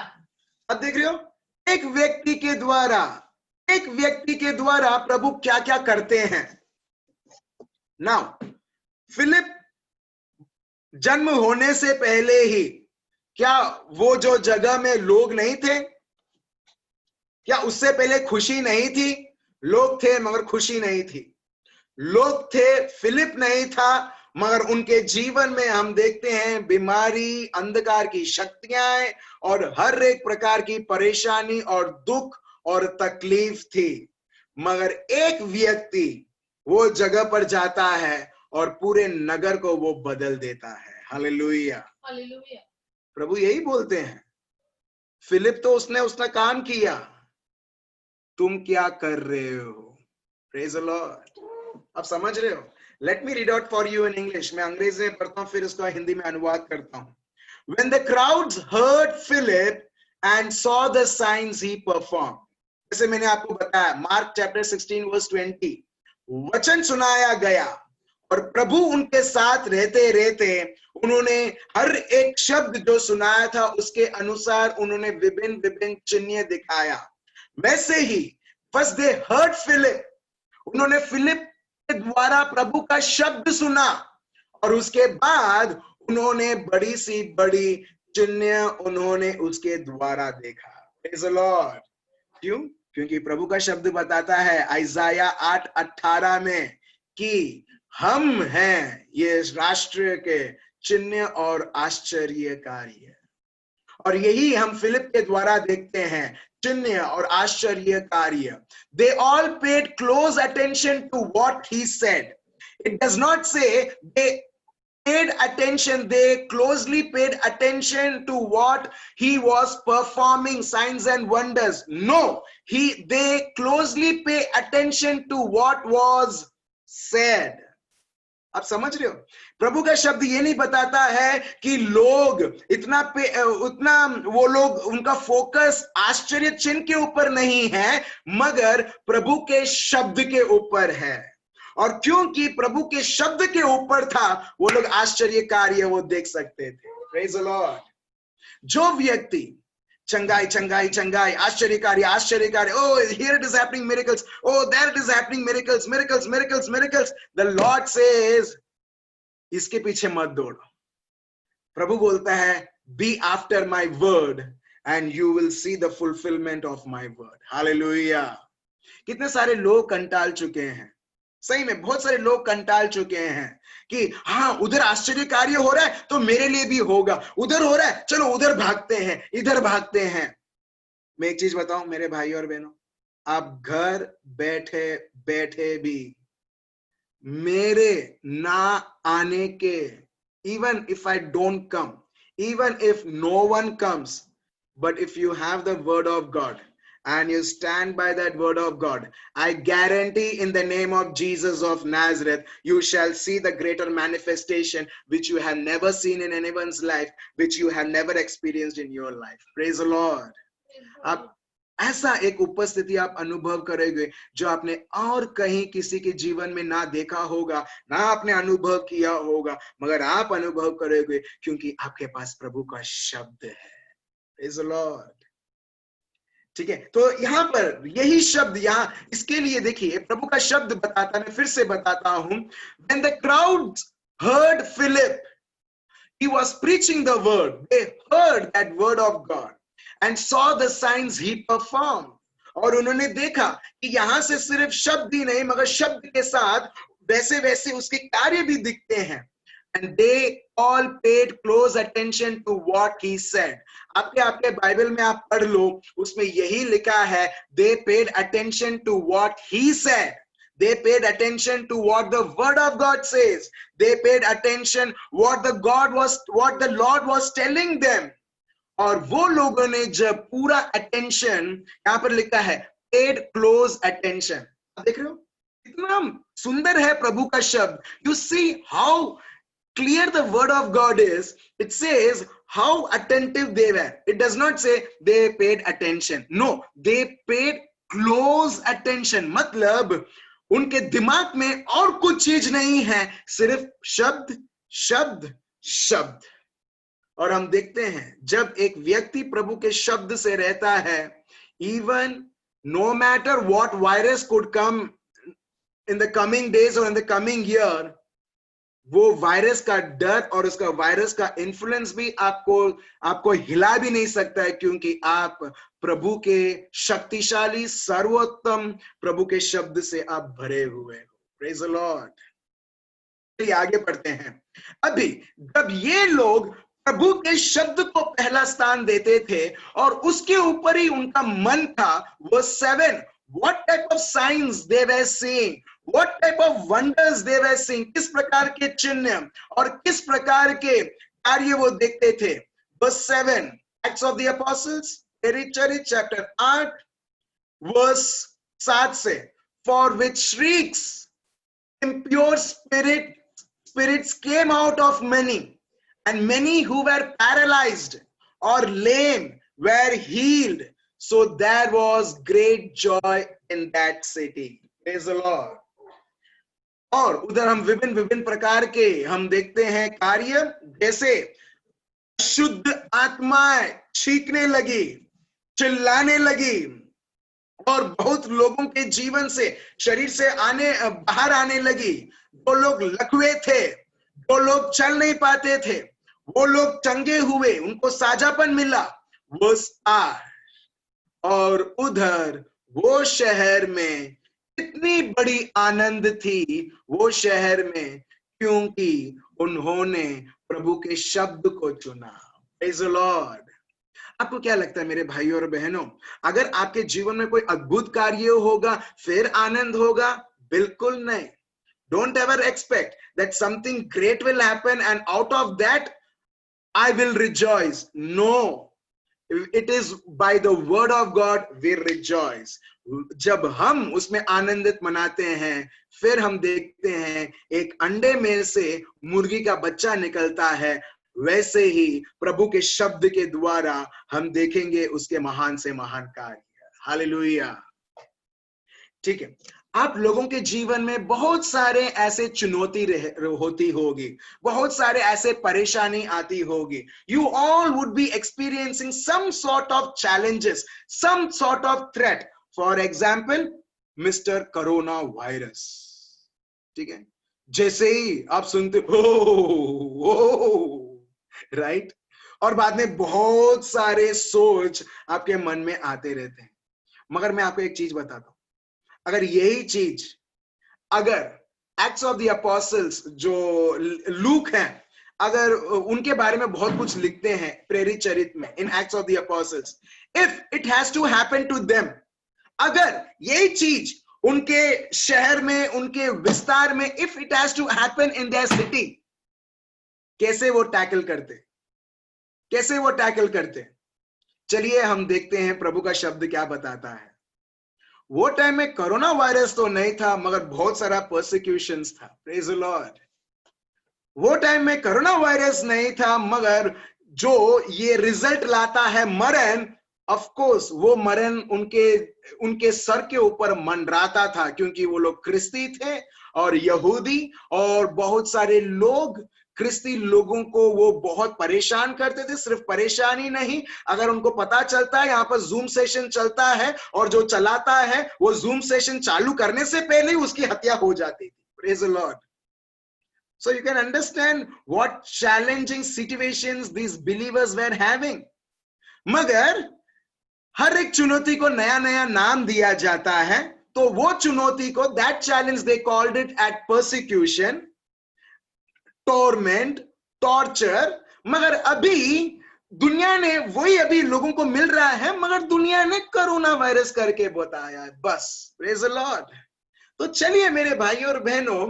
अब देख रहे हो, एक व्यक्ति के द्वारा प्रभु क्या क्या करते हैं। नाउ फिलिप जन्म होने से पहले ही, क्या वो जो जगह में लोग नहीं थे? क्या उससे पहले खुशी नहीं थी? लोग थे मगर खुशी नहीं थी। लोग थे, फिलिप नहीं था, मगर उनके जीवन में हम देखते हैं बीमारी, अंधकार की शक्तियां और हर एक प्रकार की परेशानी और दुख और तकलीफ थी। मगर एक व्यक्ति वो जगह पर जाता है और पूरे नगर को वो बदल देता है। Hallelujah, hallelujah. प्रभु यही बोलते हैं, फिलिप तो उसने काम किया, तुम क्या कर रहे हो? Praise the Lord. आप समझ रहे हो? Let me read out for you in English. मैं अंग्रेजी में पढ़ता हूं, फिर उसका हिंदी में अनुवाद करता हूं। When the crowds heard Philip and saw the signs he performed, जैसे मैंने आपको बताया, मार्क चैप्टर 16 वर्स 20, वचन सुनाया गया और प्रभु उनके साथ रहते रहते उन्होंने हर एक शब्द जो सुनाया था उसके अनुसार उन्होंने विभिन्न विभिन्न चिन्ह दिखाया। वैसे ही फर्स्ट दे हर्ड फिलिप, उन्होंने फिलिप के द्वारा प्रभु का शब्द सुना और उसके बाद उन्होंने बड़ी सी बड़ी चिन्ह उन्होंने उसके द्वारा देखा। Praise the Lord. क्यों? क्योंकि प्रभु का शब्द बताता है आइजाया 8:18 में कि हम हैं ये राष्ट्र के चिन्ह और आश्चर्य कार्य, और यही हम फिलिप के द्वारा देखते हैं, चिन्ह और आश्चर्य कार्य। They all paid close attention to what he said. It does not say they paid attention, they closely paid attention to what he was performing, signs and wonders. No, they closely pay attention to what was said. आप समझ रहे हो? प्रभु का शब्द ये नहीं बताता है कि लोग उतना वो लोग, उनका फोकस आश्चर्य चिन्ह के ऊपर नहीं है, मगर प्रभु के शब्द के ऊपर है। और क्योंकि प्रभु के शब्द के ऊपर था, वो लोग आश्चर्य कार्य वो देख सकते थे। Praise the Lord. जो व्यक्ति चंगाई चंगाई चंगाई, आश्चर्यकारी आश्चर्यकारी, oh here it is happening miracles, oh there it is happening miracles miracles miracles miracles. The Lord says इसके पीछे मत दौड़ो. प्रभु बोलता है be after my word and you will see the fulfillment of my word. Hallelujah. कितने सारे लोग कंटाल चुके हैं, सही में बहुत सारे लोग कंटाल चुके हैं कि हाँ उधर आश्चर्य कार्य हो रहा है तो मेरे लिए भी होगा, उधर हो रहा है चलो उधर भागते हैं, इधर भागते हैं. मैं एक चीज बताऊं मेरे भाई और बहनों, आप घर बैठे बैठे भी मेरे ना आने के, even if I don't come, even if no one comes, but if you have the word of God and you stand by that word of God, I guarantee in the name of Jesus of Nazareth, you shall see the greater manifestation which you have never seen in anyone's life, which you have never experienced in your life. Praise the Lord. आप ऐसा एक उपस्थिति आप अनुभव करोगे जो आपने और कहीं किसी के जीवन में ना देखा होगा, ना आपने अनुभव किया होगा, मगर आप अनुभव करोगे क्योंकि आपके पास प्रभु का शब्द है. Praise the Lord. ठीक है, तो यहाँ पर यही शब्द यहाँ इसके लिए देखिए प्रभु का शब्द बताता, मैं फिर से बताता हूं. When the crowds heard Philip, he was preaching the word. They heard that word of God and saw the signs he performed. और उन्होंने देखा कि यहाँ से सिर्फ शब्द ही नहीं मगर शब्द के साथ वैसे वैसे उसके कार्य भी दिखते हैं. And they all paid close attention to what he said. आपके बाइबल में आप पढ़ लो, उसमें यही लिखा है, they paid attention to what he said. They paid attention to what the word of God says. They paid attention what the Lord was telling them. और वो लोगों ने जब पूरा अटेंशन, यहां पर लिखा है paid close attention. आप देख रहे हो कितना सुंदर है प्रभु का शब्द. You see how clear the word of God is. It says how attentive they were. It does not say they paid attention. No, they paid close attention. मतलब उनके दिमाग में और कुछ चीज नहीं है, सिर्फ शब्द शब्द शब्द. और हम देखते हैं जब एक व्यक्ति प्रभु के शब्द से रहता है, even no matter what virus could come in the coming days or in the coming year, वो वायरस का डर और उसका वायरस का इन्फ्लुएंस भी आपको हिला भी नहीं सकता है, क्योंकि आप प्रभु के शक्तिशाली सर्वोत्तम प्रभु के शब्द से आप भरे हुए हो. Praise the Lord. आगे बढ़ते हैं. अभी जब ये लोग प्रभु के शब्द को पहला स्थान देते थे और उसके ऊपर ही उनका मन था, verse 7, what type of signs they were seeing, what type of wonders they were seeing, किस प्रकार के चिन्ह और किस प्रकार के कार्य वो देखते थे. verse 7, Acts of the Apostles, chapter 8 verse 7 से, for which shrieks impure spirits came out of many, and many who were paralyzed or lame were healed. So there was great joy in that city. Praise the Lord. और उधर हम विभिन्न प्रकार के हम देखते हैं कार्य, जैसे शुद्ध आत्माएं छींकने लगी, चिल्लाने लगी, और बहुत लोगों के जीवन से शरीर से बाहर आने लगी. वो लोग लकवे थे, वो लोग चल नहीं पाते थे, वो लोग चंगे हुए, उनको साझापन मिला. वो और उधर वो शहर में इतनी बड़ी आनंद थी वो शहर में, क्योंकि उन्होंने प्रभु के शब्द को चुना. Praise the Lord. आपको क्या लगता है मेरे भाइयों और बहनों, अगर आपके जीवन में कोई अद्भुत कार्य होगा फिर आनंद होगा? बिल्कुल नहीं. Don't ever expect that something great will happen and out of that I will rejoice. No, it is by the word of God we rejoice. जब हम उसमें आनंदित मनाते हैं, फिर हम देखते हैं एक अंडे में से मुर्गी का बच्चा निकलता है, वैसे ही प्रभु के शब्द के द्वारा हम देखेंगे उसके महान से महान कार्य. हालेलुया. ठीक है, आप लोगों के जीवन में बहुत सारे ऐसे चुनौती होती होगी, बहुत सारे ऐसे परेशानी आती होगी. You all would be experiencing some sort of challenges, some sort of threat. For example, Mr. Corona Virus. ठीक है, जैसे ही आप सुनते हो राइट, और बाद में बहुत सारे सोच आपके मन में आते रहते हैं. मगर मैं आपको एक चीज बताता हूं, अगर यही चीज, अगर एक्ट्स ऑफ द अपोस्टल्स जो लूक हैं, अगर उनके बारे में बहुत कुछ लिखते हैं प्रेरित चरित्र में, in Acts of the Apostles, if it has to happen to them, अगर यही चीज उनके शहर में, उनके विस्तार में, if it has to happen in their city, कैसे वो टैकल करते, कैसे वो टैकल करते? चलिए हम देखते हैं प्रभु का शब्द क्या बताता है. वो टाइम में कोरोना वायरस तो नहीं था, मगर बहुत सारा परसिक्यूशंस था. Praise the Lord. वो टाइम में कोरोना वायरस नहीं था, मगर जो ये रिजल्ट लाता है मरण, ऑफ कोर्स वो मरण उनके सर के ऊपर मंडराता था, क्योंकि वो लोग ख्रिस्ती थे और यहूदी, और बहुत सारे लोग ख्रिस्ती लोगों को वो बहुत परेशान करते थे. सिर्फ परेशान ही नहीं, अगर उनको पता चलता है यहाँ पर जूम सेशन चलता है और जो चलाता है वो जूम सेशन चालू करने से पहले ही उसकी हत्या हो जाती थी. Praise the Lord. So you can understand what challenging situations these believers were having. मगर हर एक चुनौती को नया नया नाम दिया जाता है, तो वो चुनौती को, that challenge they called it at persecution, torment, torture. मगर अभी दुनिया ने वही अभी लोगों को मिल रहा है, मगर दुनिया ने कोरोना वायरस करके बताया है बस. Praise the lord. तो चलिए मेरे भाइयों और बहनों,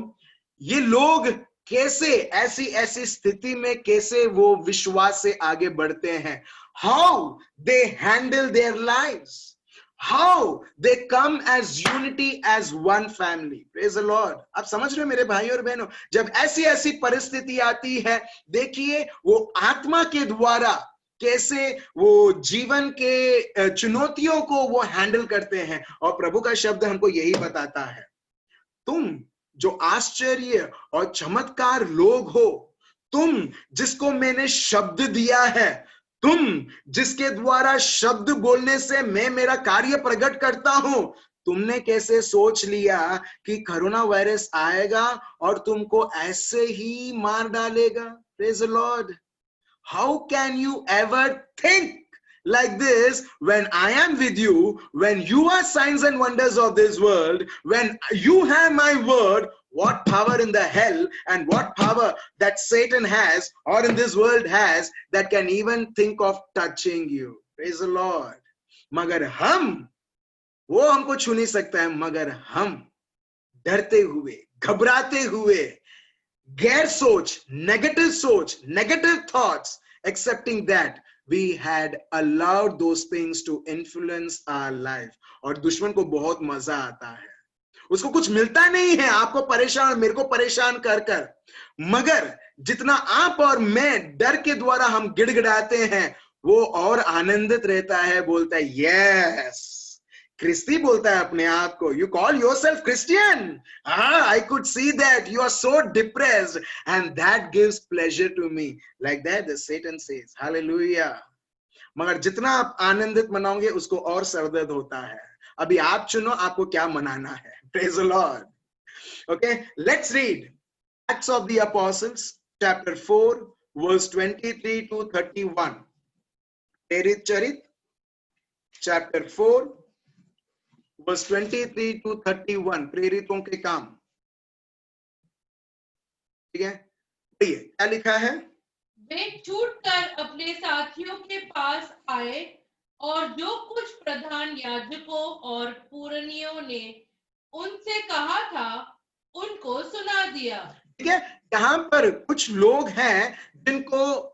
ये लोग कैसे ऐसी ऐसी स्थिति में कैसे वो विश्वास से आगे बढ़ते हैं, how they handle their lives, how they come as unity as one family. Praise the Lord. आप समझ रहे हो मेरे भाइयों और बहनों, जब ऐसी ऐसी परिस्थिति आती है, देखिए वो आत्मा के द्वारा कैसे वो जीवन के चुनौतियों को वो हैंडल करते हैं. और प्रभु का शब्द हमको यही बताता है, तुम जो आश्चर्य और चमत्कार लोग हो, तुम जिसको मैंने शब्द दिया है, तुम जिसके द्वारा शब्द बोलने से मैं मेरा कार्य प्रकट करता हूं, तुमने कैसे सोच लिया कि कोरोना वायरस आएगा और तुमको ऐसे ही मार डालेगा? Praise the Lord. How can you ever think like this when I am with you, when you are signs and wonders of this world, when you have my word? What power in the hell and what power that Satan has or in this world has that can even think of touching you? Praise the Lord. मगर हम, वो हमको छू नहीं सकता है, मगर हम डरते हुए, घबराते हुए, गैर सोच, negative thoughts, accepting that we had allowed those things to influence our life. और दुश्मन को बहुत मजा आता है, उसको कुछ मिलता नहीं है आपको परेशान और मेरे को परेशान कर कर, मगर जितना आप और मैं डर के द्वारा हम गिड़गिड़ाते हैं, वो और आनंदित रहता है, बोलता है यस, क्रिस्ती बोलता है अपने आप को. You call yourself Christian? I could see that you are so depressed and that gives pleasure to me. Like that the Satan says. Hallelujah. मगर जितना आप आनंदित मनाओगे उसको और सरदर्द होता है. अभी आप चुनो आपको क्या मनाना है. Praise the Lord. Okay, let's read Acts of the Apostles chapter 4 verse 23 to 31. प्रेरित चरित्र chapter 4 verse 23 to 31. प्रेरितों के काम. ठीक है, क्या लिखा है? वे छूटकर अपने साथियों के पास आए और जो कुछ प्रधान याजकों और पुरनियों ने उनसे कहा था उनको सुना दिया. ठीक है, यहाँ पर कुछ लोग हैं जिनको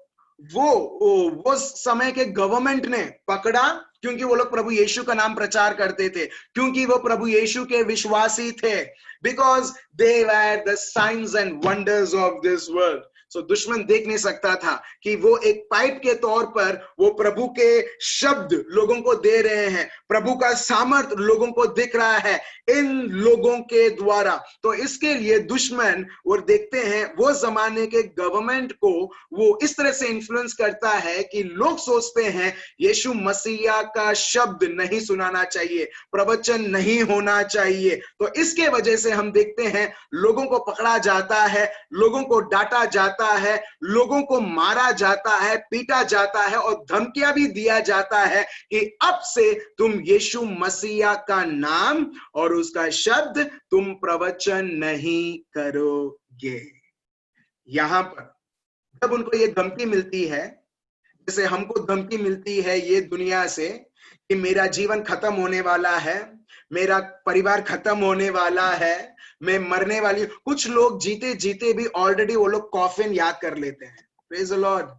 वो समय के गवर्नमेंट ने पकड़ा, क्योंकि वो लोग प्रभु यीशु का नाम प्रचार करते थे, क्योंकि वो प्रभु यीशु के विश्वासी थे, because they were the signs and wonders of this world. सो दुश्मन देख नहीं सकता था कि वो एक पाइप के तौर पर वो प्रभु के शब्द लोगों को दे रहे हैं, प्रभु का सामर्थ लोगों को दिख रहा है इन लोगों के द्वारा। तो इसके लिए दुश्मन और देखते हैं वो जमाने के गवर्नमेंट को वो इस तरह से इन्फ्लुएंस करता है कि लोग सोचते हैं यीशु मसीहा का शब्द नहीं सुनाना चाहिए, प्रवचन नहीं होना चाहिए। तो इसके वजह से हम देखते हैं लोगों को पकड़ा जाता है, लोगों को डांटा जाता है, लोगों को मारा जाता है, पीटा जाता है और धमकियां भी दिया जाता है कि अब से तुम यीशु मसीहा का नाम और उसका शब्द तुम प्रवचन नहीं करोगे। यहां पर जब उनको ये धमकी मिलती है, जैसे हमको धमकी मिलती है ये दुनिया से कि मेरा जीवन खत्म होने वाला है, मेरा परिवार खत्म होने वाला है, मैं मरने वाली। कुछ लोग जीते जीते भी ऑलरेडी वो लोग कॉफिन याद कर लेते हैं। Praise the Lord.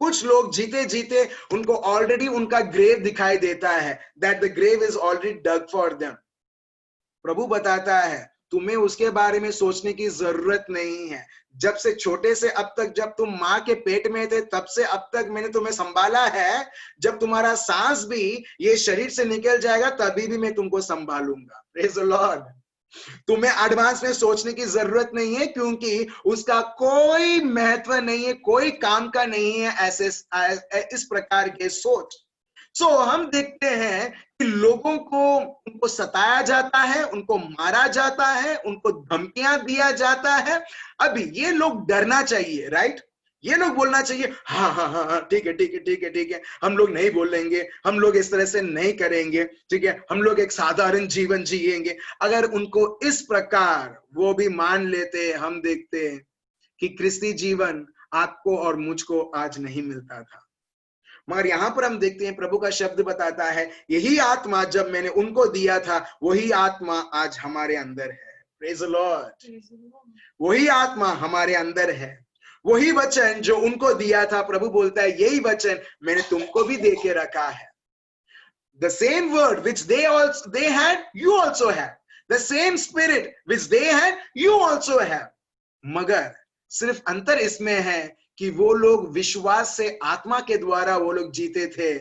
कुछ लोग जीते जीते उनको ऑलरेडी उनका ग्रेव दिखाई देता है, that the grave is already dug for them. प्रभु बताता है तुम्हें उसके बारे में सोचने की जरूरत नहीं है। जब से छोटे से अब तक, जब तुम माँ के पेट में थे तब से अब तक मैंने तुम्हें संभाला है। जब तुम्हारा सांस भी ये शरीर से निकल जाएगा तभी भी मैं तुमको संभालूंगा। Praise the lord. तुम्हें एडवांस में सोचने की जरूरत नहीं है, क्योंकि उसका कोई महत्व नहीं है, कोई काम का नहीं है ऐसे इस प्रकार के सोच। सो हम देखते हैं कि लोगों को उनको सताया जाता है, उनको मारा जाता है, उनको धमकियां दिया जाता है। अभी ये लोग डरना चाहिए, राइट? ये लोग बोलना चाहिए हाँ हाँ हाँ हाँ ठीक है ठीक है ठीक है ठीक है, हम लोग नहीं बोलेंगे, हम लोग इस तरह से नहीं करेंगे, ठीक है, हम लोग एक साधारण जीवन जिएंगे। अगर उनको इस प्रकार वो भी मान लेते, हम देखते हैं कि क्रिस्ती जीवन आपको और मुझको आज नहीं मिलता था। मगर यहां पर हम देखते हैं प्रभु का शब्द बताता है यही आत्मा जब मैंने उनको दिया था वही आत्मा आज हमारे अंदर है। Praise the Lord. वही आत्मा हमारे अंदर है, वही वचन जो उनको दिया था, प्रभु बोलता है यही वचन मैंने तुमको भी दे के रखा है। The same word which they had, you also have. The same spirit which they had, you also have. मगर सिर्फ अंतर इसमें है कि वो लोग विश्वास से आत्मा के द्वारा वो लोग जीते थे,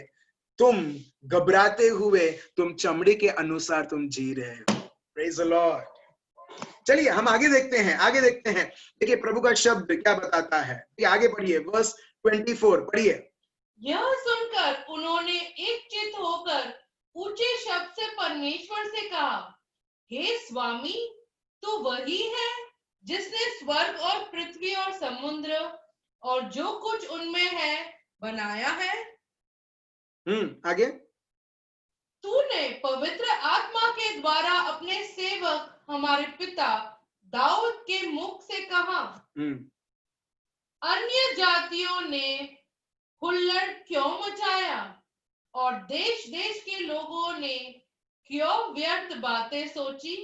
तुम घबराते हुए तुम चमड़ी के अनुसार तुम जी रहे हो। Praise the Lord. चलिए हम आगे देखते हैं, आगे देखते हैं। देखिए प्रभु का शब्द क्या बताता है, आगे पढ़िए वर्स 24 पढ़िए। यह सुनकर उन्होंने एक चित्त होकर ऊंचे शब्द से परमेश्वर से कहा, हे स्वामी, तू वही है जिसने स्वर्ग और पृथ्वी और समुद्र और जो कुछ उनमें है बनाया है। आगे। तूने पवित्र आत्मा के द्वारा अपने सेवक हमारे पिता दाऊद के मुख से कहा, अन्य जातियों ने हुल्लड़ क्यों मचाया और देश देश के लोगों ने क्यों व्यर्थ बातें सोची।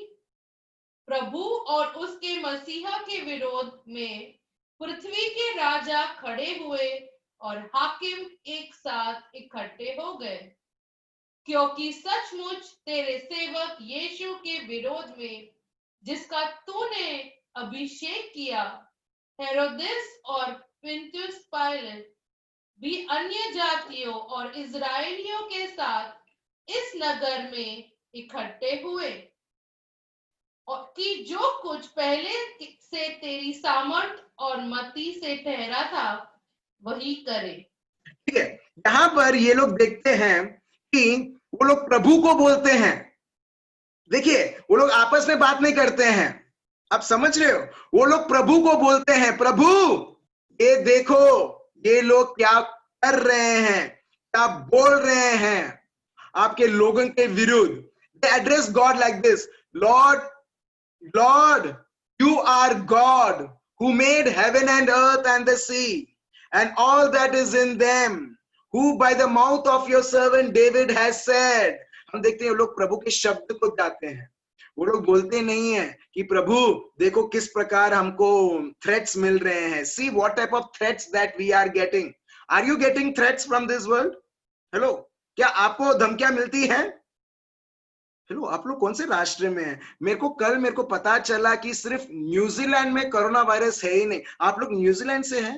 प्रभु और उसके मसीहा के विरोध में पृथ्वी के राजा खड़े हुए और हाकिम एक साथ इकट्ठे हो गए, क्योंकि सचमुच तेरे सेवक यीशु के विरोध में जिसका तूने अभिषेक किया, हेरोदेस और पुन्तियुस पिलातुस भी अन्य जातियों और इजराइलियों के साथ इस नगर में इकट्ठे हुए, और कि जो कुछ पहले से तेरी सामर्थ और मति से ठहरा था वही करे। ठीक है, यहाँ पर ये लोग देखते हैं कि वो लोग प्रभु को बोलते हैं। देखिए वो लोग आपस में बात नहीं करते हैं, आप समझ रहे हो? वो लोग प्रभु को बोलते हैं, प्रभु ये देखो ये लोग क्या कर रहे हैं, क्या बोल रहे हैं आपके लोगों के विरुद्ध। They address God like this, Lord, Lord, you are God who made heaven and earth and the sea and all that is in them, who by the mouth of your servant David has said। हम देखते हैं वो लोग प्रभु के शब्द को गाते हैं। वो लोग बोलते नहीं है कि प्रभु देखो किस प्रकार हमको थ्रेट्स मिल रहे हैं। See what type of threats that we are getting. Are you getting threats from this world? Hello, क्या आपको धमकियां मिलती हैं? हेलो, आप लोग कौन से राष्ट्र में हैं? मेरे को पता चला कि सिर्फ न्यूजीलैंड में कोरोना वायरस है ही नहीं। आप लोग न्यूजीलैंड से हैं?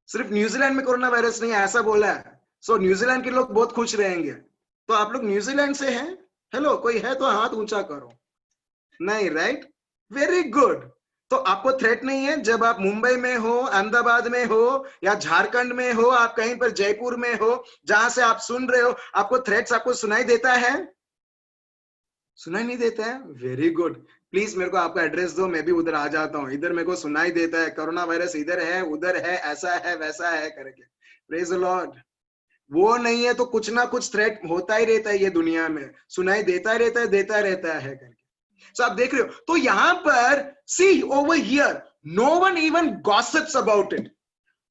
सिर्फ न्यूजीलैंड में कोरोना वायरस नहीं है ऐसा बोला है। सो न्यूजीलैंड के लोग बहुत खुश रहेंगे। तो आप लोग न्यूजीलैंड से हैं? हेलो, कोई है तो हाथ ऊंचा करो। नहीं, राइट? Very good. तो आपको थ्रेट नहीं है जब आप मुंबई में हो, अहमदाबाद में हो या झारखंड में हो, आप कहीं पर जयपुर में हो, जहां से आप सुन रहे हो, आपको थ्रेट्स आपको सुनाई देता है? सुनाई नहीं देता है? Very good. प्लीज मेरे को आपका एड्रेस दो, मैं भी उधर आ जाता हूँ। इधर मेरे को सुनाई देता है कोरोना वायरस इधर है, उधर है, ऐसा है, वैसा है करके। Praise the Lord. वो नहीं है तो कुछ ना कुछ थ्रेट होता ही रहता है ये दुनिया में, सुनाई देता रहता है, देता रहता है करके। So, आप देख रहे हो, तो यहां पर see over here, no one even gossips about it,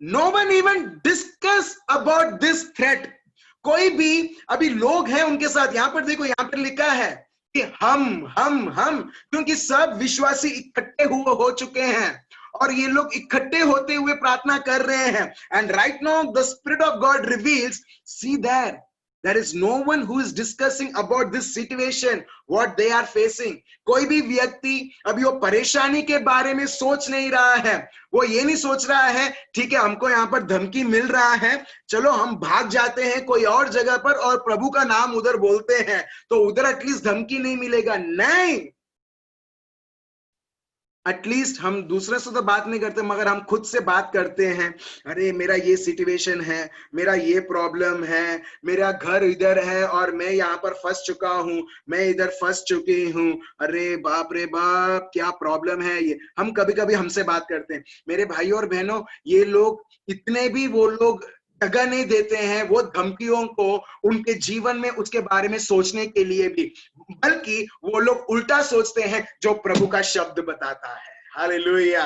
no one even discuss about this threat. कोई भी अभी लोग हैं उनके साथ, यहां पर देखो, यहां पर लिखा है कि हम, क्योंकि सब विश्वासी इकट्ठे हुए हो चुके हैं और ये लोग इकट्ठे होते हुए प्रार्थना कर रहे हैं। And right now the spirit of God reveals, see that there is no one who is discussing about this situation, what they are facing. कोई भी व्यक्ति अभी वो परेशानी के बारे में सोच नहीं रहा है। वो ये नहीं सोच रहा है ठीक है हमको यहाँ पर धमकी मिल रहा है, चलो हम भाग जाते हैं कोई और जगह पर और प्रभु का नाम उधर बोलते हैं तो उधर एटलीस्ट धमकी नहीं मिलेगा। नहीं, एटलीस्ट हम दूसरे से तो बात नहीं करते मगर हम खुद से बात करते हैं। अरे मेरा ये सिचुएशन है, मेरा ये प्रॉब्लम है, मेरा घर इधर है और मैं यहाँ पर फंस चुका हूँ, मैं इधर फंस चुकी हूँ, अरे बाप रे बाप क्या प्रॉब्लम है ये। हम कभी कभी हमसे बात करते हैं। मेरे भाई और बहनों, ये लोग इतने भी वो लोग जगह नहीं देते हैं वो धमकियों को उनके जीवन में उसके बारे में सोचने के लिए भी, बल्कि वो लोग उल्टा सोचते हैं जो प्रभु का शब्द बताता है। हालेलुया।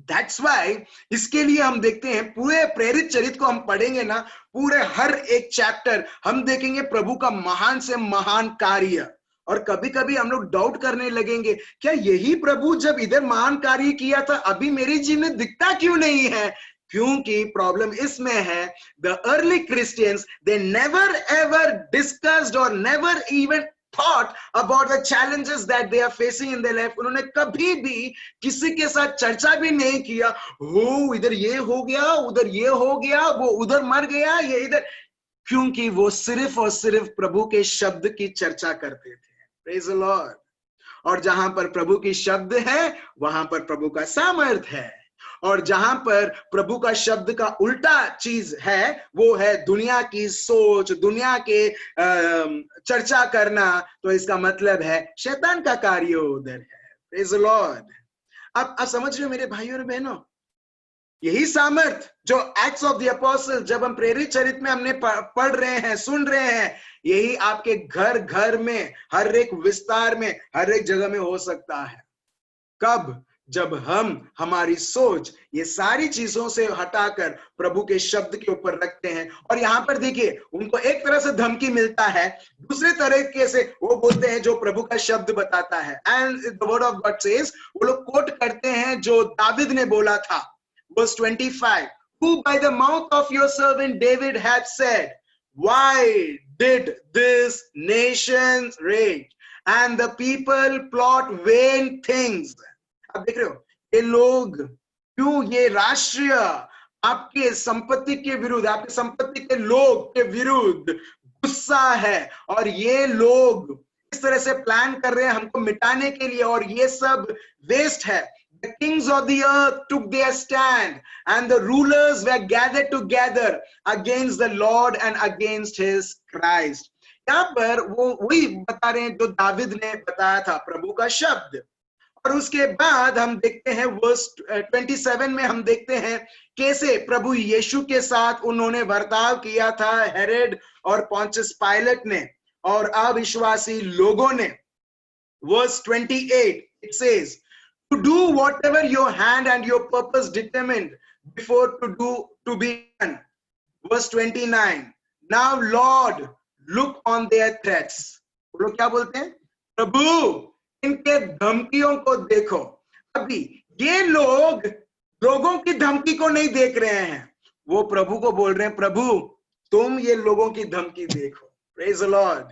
दैट्स व्हाई इसके लिए हम देखते हैं पूरे प्रेरित चरित्र को हम पढ़ेंगे ना, पूरे हर एक चैप्टर हम देखेंगे प्रभु का महान से महान कार्य। और कभी कभी हम लोग डाउट करने लगेंगे, क्या यही प्रभु जब इधर महान कार्य किया था अभी मेरे जीवन में दिखता क्यों नहीं है? क्योंकि प्रॉब्लम इसमें है, the early Christians they never ever discussed और never even thought about the challenges that they are facing in their life. उन्होंने कभी भी किसी के साथ चर्चा भी नहीं किया, हो इधर ये हो गया, उधर ये हो गया, वो उधर मर गया, ये इधर, क्योंकि वो सिर्फ और सिर्फ प्रभु के शब्द की चर्चा करते थे। Praise the Lord। और जहां पर प्रभु की शब्द है वहां पर प्रभु का सामर्थ है, और जहां पर प्रभु का शब्द का उल्टा चीज है वो है दुनिया की सोच, दुनिया के चर्चा करना, तो इसका मतलब है शैतान का कार्य उधर है। Praise the Lord. अब आप समझ रहे हो मेरे भाइयों और बहनों, यही सामर्थ जो एक्ट्स ऑफ द अपोस्टल जब हम प्रेरित चरित्र में हमने पढ़ रहे हैं, सुन रहे हैं, यही आपके घर घर में, हर एक विस्तार में, हर एक जगह में हो सकता है। कब? जब हम हमारी सोच ये सारी चीजों से हटाकर प्रभु के शब्द के ऊपर रखते हैं। और यहां पर देखिए, उनको एक तरह से धमकी मिलता है, दूसरे तरीके से वो बोलते हैं जो प्रभु का शब्द बताता है। And the word of God says, वो लोग कोट करते हैं जो दाविद ने बोला था, verse 25, who by the mouth of your servant David had said, why did this nation rage and the people plot vain things। आप देख रहे हो, ये लोग क्यों, ये राष्ट्रीय आपके संपत्ति के विरुद्ध, आपके संपत्ति के लोग के विरुद्ध गुस्सा है, और ये लोग इस तरह से प्लान कर रहे हैं हमको मिटाने के लिए, और ये सब वेस्ट है। The kings of the earth took their stand and the rulers were gathered together against the Lord and against his Christ। यहाँ पर वो वही बता रहे हैं जो दाविद ने बताया था, प्रभु का शब्द। और उसके बाद हम देखते हैं वर्स 27 में हम देखते हैं कैसे प्रभु यीशु के साथ उन्होंने बर्ताव किया था हेरोड और पोंटियस पायलट ने और अविश्वासी लोगों ने। Verse 28 it says, to do whatever your hand and your purpose determined before to be done। verse 29, now Lord look on their threats। वो लोग क्या बोलते हैं? प्रभु इनके धमकियों को देखो। अभी ये लोग लोगों की धमकी को नहीं देख रहे हैं, वो प्रभु को बोल रहे हैं, प्रभु तुम ये लोगों की धमकी देखो। Praise the Lord.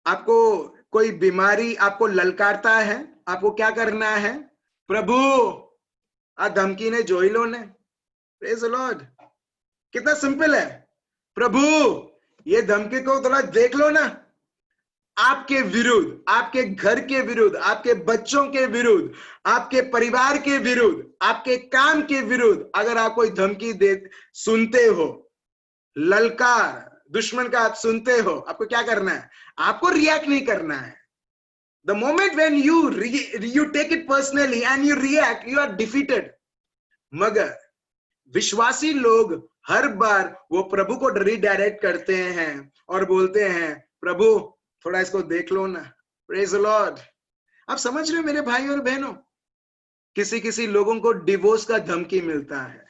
आपको कोई बीमारी आपको ललकारता है, आपको क्या करना है? प्रभु आ धमकी ने जोई लो ने। Praise the Lord. कितना सिंपल है। प्रभु ये धमकी को थोड़ा देख लो ना, आपके विरुद्ध, आपके घर के विरुद्ध, आपके बच्चों के विरुद्ध, आपके परिवार के विरुद्ध, आपके काम के विरुद्ध अगर आप कोई धमकी दे सुनते हो, ललकार दुश्मन का आप सुनते हो, आपको क्या करना है? आपको रिएक्ट नहीं करना है। The moment when you take it personally and you react, you are defeated. मगर विश्वासी लोग हर बार वो प्रभु को रिडायरेक्ट करते हैं और बोलते हैं, प्रभु थोड़ा इसको देख लो ना। Praise the Lord. आप समझ रहे हो मेरे भाई और बहनों? किसी किसी लोगों को डिवोर्स का धमकी मिलता है,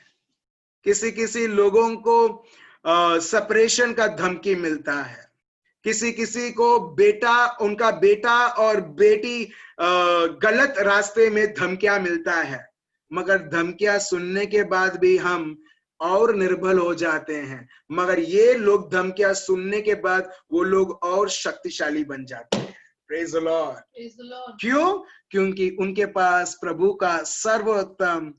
किसी किसी लोगों को सेपरेशन का धमकी मिलता है, किसी किसी को उनका बेटा और बेटी गलत रास्ते में धमकियां मिलता है। मगर धमकियां सुनने के बाद भी हम और निर्बल हो जाते हैं। मगर ये लोग धमकियां सुनने के बाद वो लोग और शक्तिशाली बन जाते हैं। Praise the Lord. क्यों? क्योंकि उनके पास प्रभु का सर्वोत्तम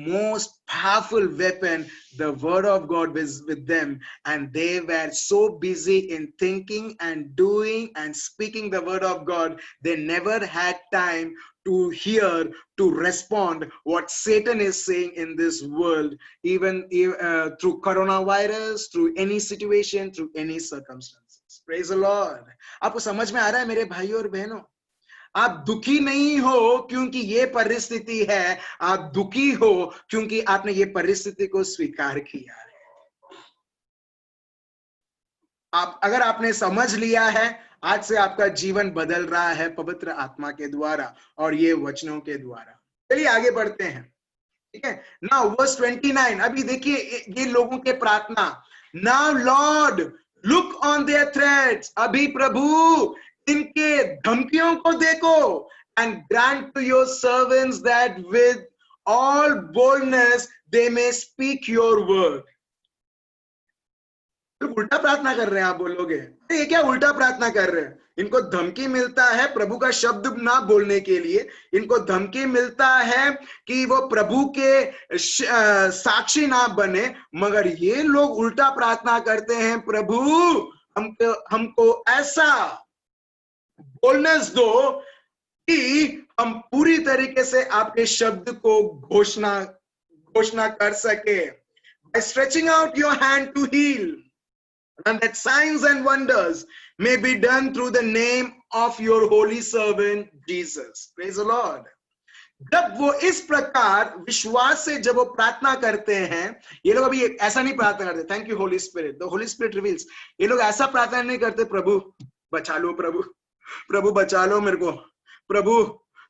most powerful weapon, the word of God, was with them, and they were so busy in thinking and doing and speaking the word of God, they never had time to hear, to respond what Satan is saying in this world, even through coronavirus, through any situation, through any circumstances. Praise the Lord. आपको समझ में आ रहा है मेरे भाइयों और बहनों? आप दुखी नहीं हो क्योंकि ये परिस्थिति है, आप दुखी हो क्योंकि आपने ये परिस्थिति को स्वीकार किया है। अगर आपने समझ लिया है, आज से आपका जीवन बदल रहा है पवित्र आत्मा के द्वारा और ये वचनों के द्वारा। चलिए आगे बढ़ते हैं, ठीक है। नाउ वर्स 29, अभी देखिए ये लोगों के प्रार्थना। Now Lord look on their threats, अभी प्रभु इनके धमकियों को देखो, and grant to your servants that with all boldness they may speak your word. तो उल्टा प्रार्थना कर रहे हैं। आप बोलोगे ये क्या उल्टा प्रार्थना कर रहे हैं? इनको धमकी मिलता है प्रभु का शब्द ना बोलने के लिए, इनको धमकी मिलता है कि वो प्रभु के साक्षी ना बने, मगर ये लोग उल्टा प्रार्थना करते हैं, प्रभु हमको ऐसा बोलनेस दो कि हम पूरी तरीके से आपके शब्द को घोषणा कर सके। By stretching out your hand to heal, and that signs and wonders may be done through the name of your holy servant Jesus. Praise the Lord. जब वो इस प्रकार विश्वास से जब वो प्रार्थना करते हैं, ये लोग अभी ऐसा नहीं प्रार्थना करते, thank you Holi spirit, the Holi spirit reveals, ये लोग ऐसा प्रार्थना नहीं करते, प्रभु बचा लो, प्रभु बचा लो मेरे को, प्रभु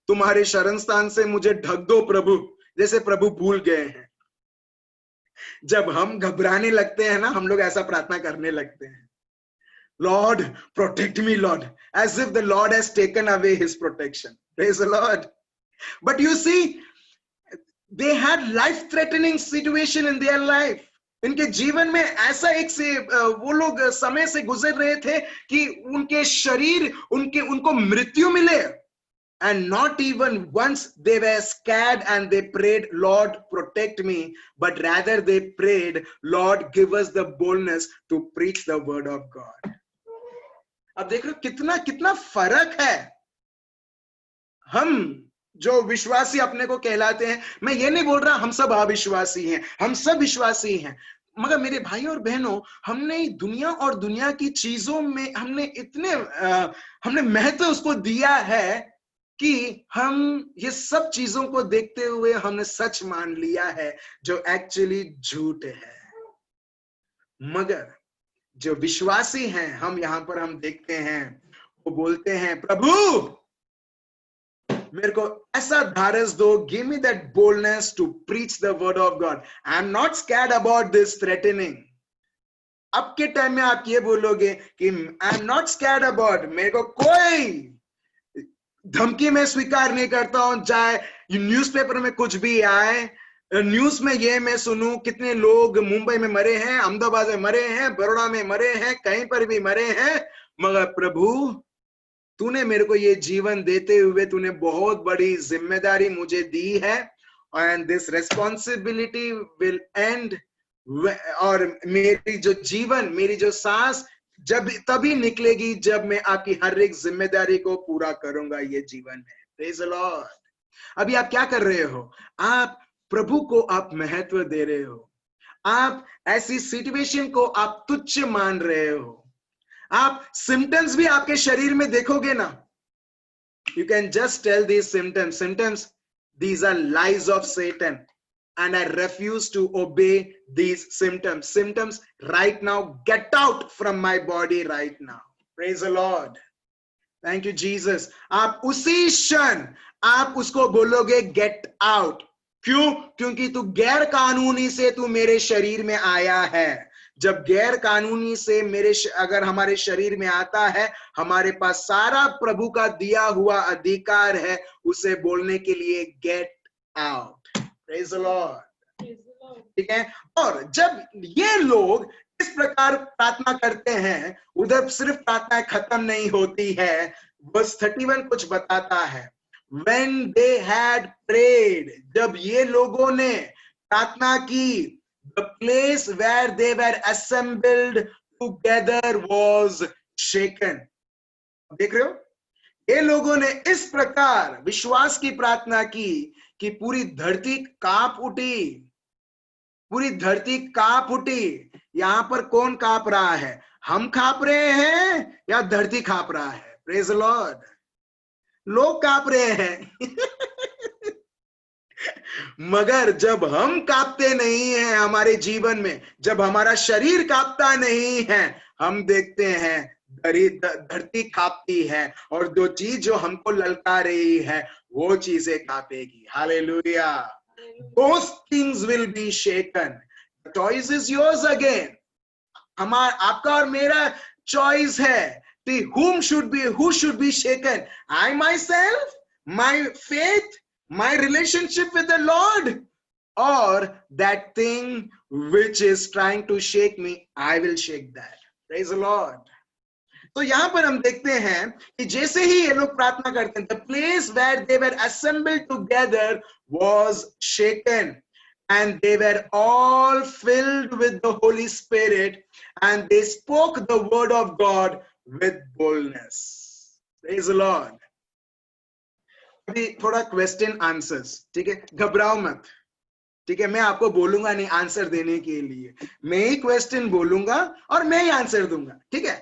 तुम्हारे शरण स्थान से मुझे ढक दो प्रभु, जैसे प्रभु भूल गए हैं। जब हम घबराने लगते हैं ना, हम लोग ऐसा प्रार्थना करने लगते हैं, lord protect me lord, as if the lord has taken away his protection. Praise the lord. But you see, they had life threatening situation in their life. इनके जीवन में ऐसा एक से वो लोग समय से गुजर रहे थे कि उनके शरीर उनको मृत्यु मिले, and not even once they were scared and they prayed, Lord protect me, but rather they prayed, Lord give us the boldness to preach the word of God. अब देख लो कितना फर्क है। हम जो विश्वासी अपने को कहलाते हैं, मैं ये नहीं बोल रहा हम सब अविश्वासी हैं, हम सब विश्वासी हैं, मगर मेरे भाई और बहनों, हमने दुनिया और दुनिया की चीजों में हमने महत्व उसको दिया है कि हम ये सब चीजों को देखते हुए हमने सच मान लिया है जो एक्चुअली झूठ है। मगर जो विश्वासी हैं, हम यहां पर हम देखते हैं, वो बोलते हैं, प्रभु मेरे को ऐसा धारस दो, give me that boldness to preach the word of God, I am not scared about this threatening. अब के टाइम में आप ये बोलोगे कि I am not scared about, मेरे को कोई धमकी में स्वीकार नहीं करता हूं, चाहे न्यूज़पेपर में कुछ भी आए, न्यूज में ये मैं सुनूं कितने लोग मुंबई में मरे हैं, अहमदाबाद में मरे हैं, बड़ौदा में मरे हैं, कहीं पर भी मरे हैं, मगर प्रभु तूने मेरे को ये जीवन देते हुए तूने बहुत बड़ी जिम्मेदारी मुझे दी है, and this responsibility will and, और मेरी जो जीवन, मेरी जो सांस जब तभी निकलेगी जब मैं आपकी हर एक जिम्मेदारी को पूरा करूंगा ये जीवन में। Praise the Lord. अभी आप क्या कर रहे हो? आप प्रभु को आप महत्व दे रहे हो, आप ऐसी सिचुएशन को आप तुच्छ मान रहे हो, आप सिम्टम्स भी आपके शरीर में देखोगे ना, you can just tell these symptoms these are lies of Satan and I refuse to obey these symptoms right now. Get out from my body right now. Praise the Lord. Thank you Jesus. आप उसी क्षण आप उसको बोलोगे get out. क्यों? क्योंकि तू गैर कानूनी से तू मेरे शरीर में आया है। जब गैर कानूनी से अगर हमारे शरीर में आता है, हमारे पास सारा प्रभु का दिया हुआ अधिकार है उसे बोलने के लिए get out. Praise the Lord. ठीक है। और जब ये लोग इस प्रकार प्रार्थना करते हैं, उधर सिर्फ प्रार्थना खत्म नहीं होती है। वर्स 31 कुछ बताता है, when they had prayed, जब ये लोगों ने प्रार्थना की, the place where they were assembled together was shaken। देख रहे हो, ये लोगों ने इस प्रकार विश्वास की प्रार्थना की कि पूरी धरती कांप उठी, पूरी धरती कांप उठी। यहां पर कौन कांप रहा है? हम कांप रहे हैं या धरती कांप रहा है? Praise the Lord. लोग कांप रहे हैं मगर जब हम कांपते नहीं हैं हमारे जीवन में, जब हमारा शरीर कांपता नहीं है, हम देखते हैं धरती कांपती है और जो चीज जो हमको ललका रही है वो चीजें कांपेगी। Hallelujah. Those things will be shaken. The choice is yours again. आपका और मेरा चॉइस है। Who should be shaken? I myself, my faith, my relationship with the Lord, or that thing which is trying to shake me, I will shake that. Praise the Lord. तो यहां पर हम देखते हैं कि जैसे ही ये लोग प्रार्थना करते हैं, the place where they were assembled together was shaken, and they were all filled with the Holy Spirit, and they spoke the word of God with boldness. Praise the Lord. अभी थोड़ा क्वेश्चन आंसर्स, ठीक है? घबराओ मत, ठीक है? मैं आपको बोलूंगा नहीं आंसर देने के लिए, मैं ही क्वेश्चन बोलूंगा और मैं ही आंसर दूंगा, ठीक है?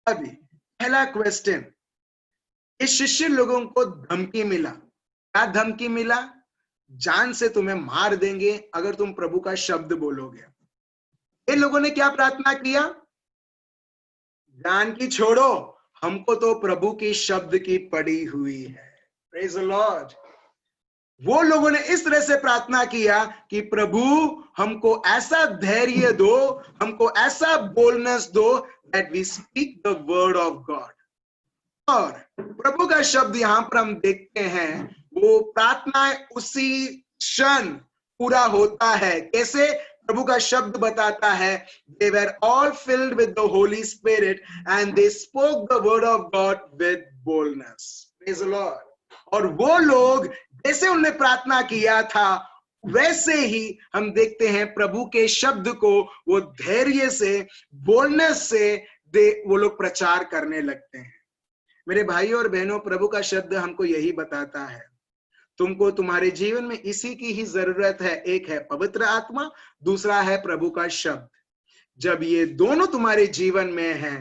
अभी पहला क्वेश्चन, इस शिष्य लोगों को धमकी मिला। क्या धमकी मिला? जान से तुम्हें मार देंगे अगर तुम प्रभु का शब्द बोलोगे। इन लोगों ने क्या प्रार्थना किया? जान की छोड़ो, हमको तो प्रभु की शब्द की पड़ी हुई है। Praise the Lord. वो लोगों ने इस तरह से प्रार्थना किया कि प्रभु हमको ऐसा धैर्य दो, हमको ऐसा बोलनेस दो that we speak the word of God। और प्रभु का शब्द यहां पर हम देखते हैं, वो प्रार्थना उसी क्षण पूरा होता है। कैसे? प्रभु का शब्द बताता है, they were all filled with the Holy Spirit and they spoke the word of God with boldness। Praise the Lord। और वो लोग जैसे उन्होंने प्रार्थना किया था वैसे ही हम देखते हैं प्रभु के शब्द को वो धैर्य से, बोलनेस से वो लोग प्रचार करने लगते हैं। मेरे भाइयों और बहनों, प्रभु का शब्द हमको यही बताता है, तुमको तुम्हारे जीवन में इसी की ही जरूरत है। एक है पवित्र आत्मा, दूसरा है प्रभु का शब्द। जब ये दोनों तुम्हारे जीवन में है,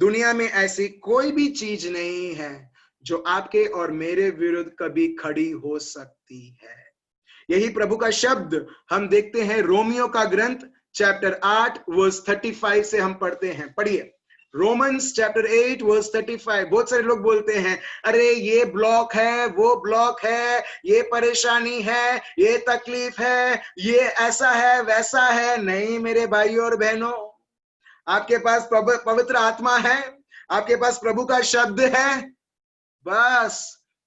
दुनिया में ऐसी कोई भी चीज नहीं है जो आपके और मेरे विरुद्ध कभी खड़ी हो सकती है। यही प्रभु का शब्द हम देखते हैं रोमियो का ग्रंथ चैप्टर 8 वर्स 35 से हम पढ़ते हैं। पढ़िए, रोमन्स चैप्टर 8 वर्स 35। बहुत सारे लोग बोलते हैं, अरे ये ब्लॉक है, वो ब्लॉक है, ये परेशानी है, ये तकलीफ है, ये ऐसा है, वैसा है। नहीं मेरे भाइयों और बहनों, आपके पास पवित्र आत्मा है, आपके पास प्रभु का शब्द है। बस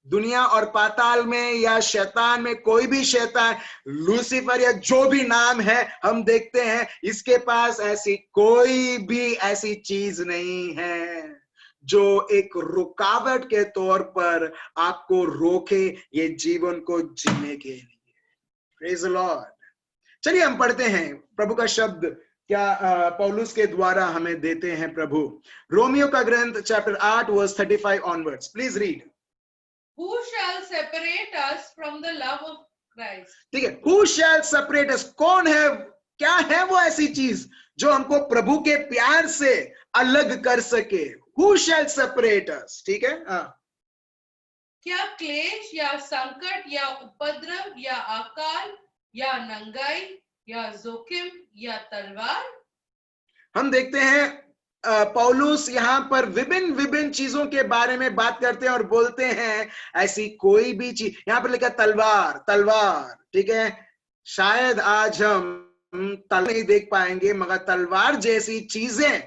दुनिया और पाताल में या शैतान में, कोई भी शैतान, लूसीफर या जो भी नाम है, हम देखते हैं इसके पास ऐसी कोई भी ऐसी चीज नहीं है जो एक रुकावट के तौर पर आपको रोके ये जीवन को जीने के लिए। Praise the Lord. चलिए हम पढ़ते हैं प्रभु का शब्द क्या पौलुस के द्वारा हमें देते हैं प्रभु। रोमियो का ग्रंथ chapter 8 verse 35 onwards, please read. Who shall separate us from the love of Christ? ठीक है, who shall separate us, कौन है, क्या है वो ऐसी चीज जो हमको प्रभु के प्यार से अलग कर सके। Who shall separate us, ठीक है। क्या क्लेश या संकट या उपद्रव या अकाल या नंगाई या जोखिम या तलवार। हम देखते हैं पौलुस यहाँ पर विभिन्न विभिन्न चीजों के बारे में बात करते हैं और बोलते हैं ऐसी कोई भी चीज, यहाँ पर लिखा तलवार, तलवार, ठीक है। शायद आज हम तलवार नहीं देख पाएंगे, मगर तलवार जैसी चीजें,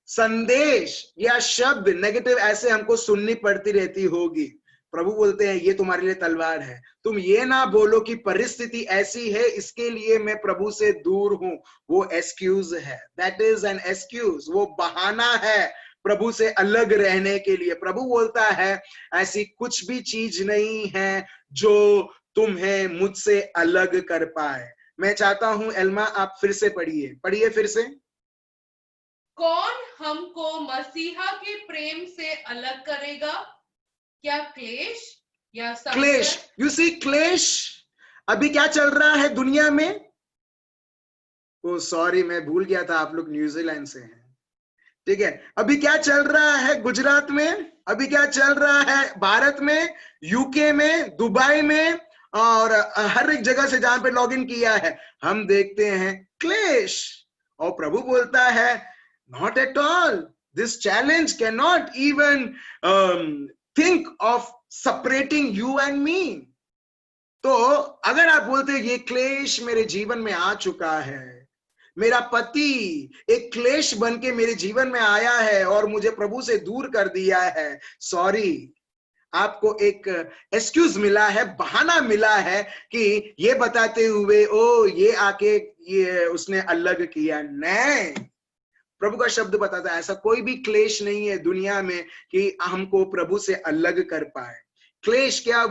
संदेश या शब्द नेगेटिव ऐसे हमको सुननी पड़ती रहती होगी। प्रभु बोलते हैं ये तुम्हारे लिए तलवार है, तुम ये ना बोलो कि परिस्थिति ऐसी है इसके लिए मैं प्रभु से दूर हूं, वो एक्सक्यूज है, दैट इज एन एक्सक्यूज, वो बहाना है प्रभु से अलग रहने के लिए। प्रभु बोलता है ऐसी कुछ भी चीज नहीं है जो तुम्हें मुझसे अलग कर पाए। मैं चाहता हूं एल्मा आप फिर से पढ़िए फिर से। कौन हमको मसीहा के प्रेम से अलग करेगा? क्या क्लेश या संकट? क्लेश, यू सी क्लेश, अभी क्या चल रहा है दुनिया में? ओ सॉरी मैं भूल गया था आप लोग न्यूजीलैंड से हैं, ठीक है। अभी क्या चल रहा है गुजरात में, अभी क्या चल रहा है भारत में, यूके में, दुबई में और हर एक जगह से जहां पे लॉगिन किया है, हम देखते हैं क्लेश। और प्रभु बोलता है not at all, this challenge can not even think of separating you and me। तो अगर आप बोलते हैं ये क्लेश मेरे जीवन में आ चुका है, मेरा पति एक क्लेश बन के मेरे जीवन में आया है और मुझे प्रभु से दूर कर दिया है, सॉरी, आपको एक एक्सक्यूज मिला है, बहाना मिला है कि ये बताते हुए ओ ये आके ये उसने अलग किया। नहीं, प्रभु का शब्द बताता है ऐसा कोई भी क्लेश नहीं है दुनिया में कि हमको प्रभु से अलग कर पाए। क्लेश क्या,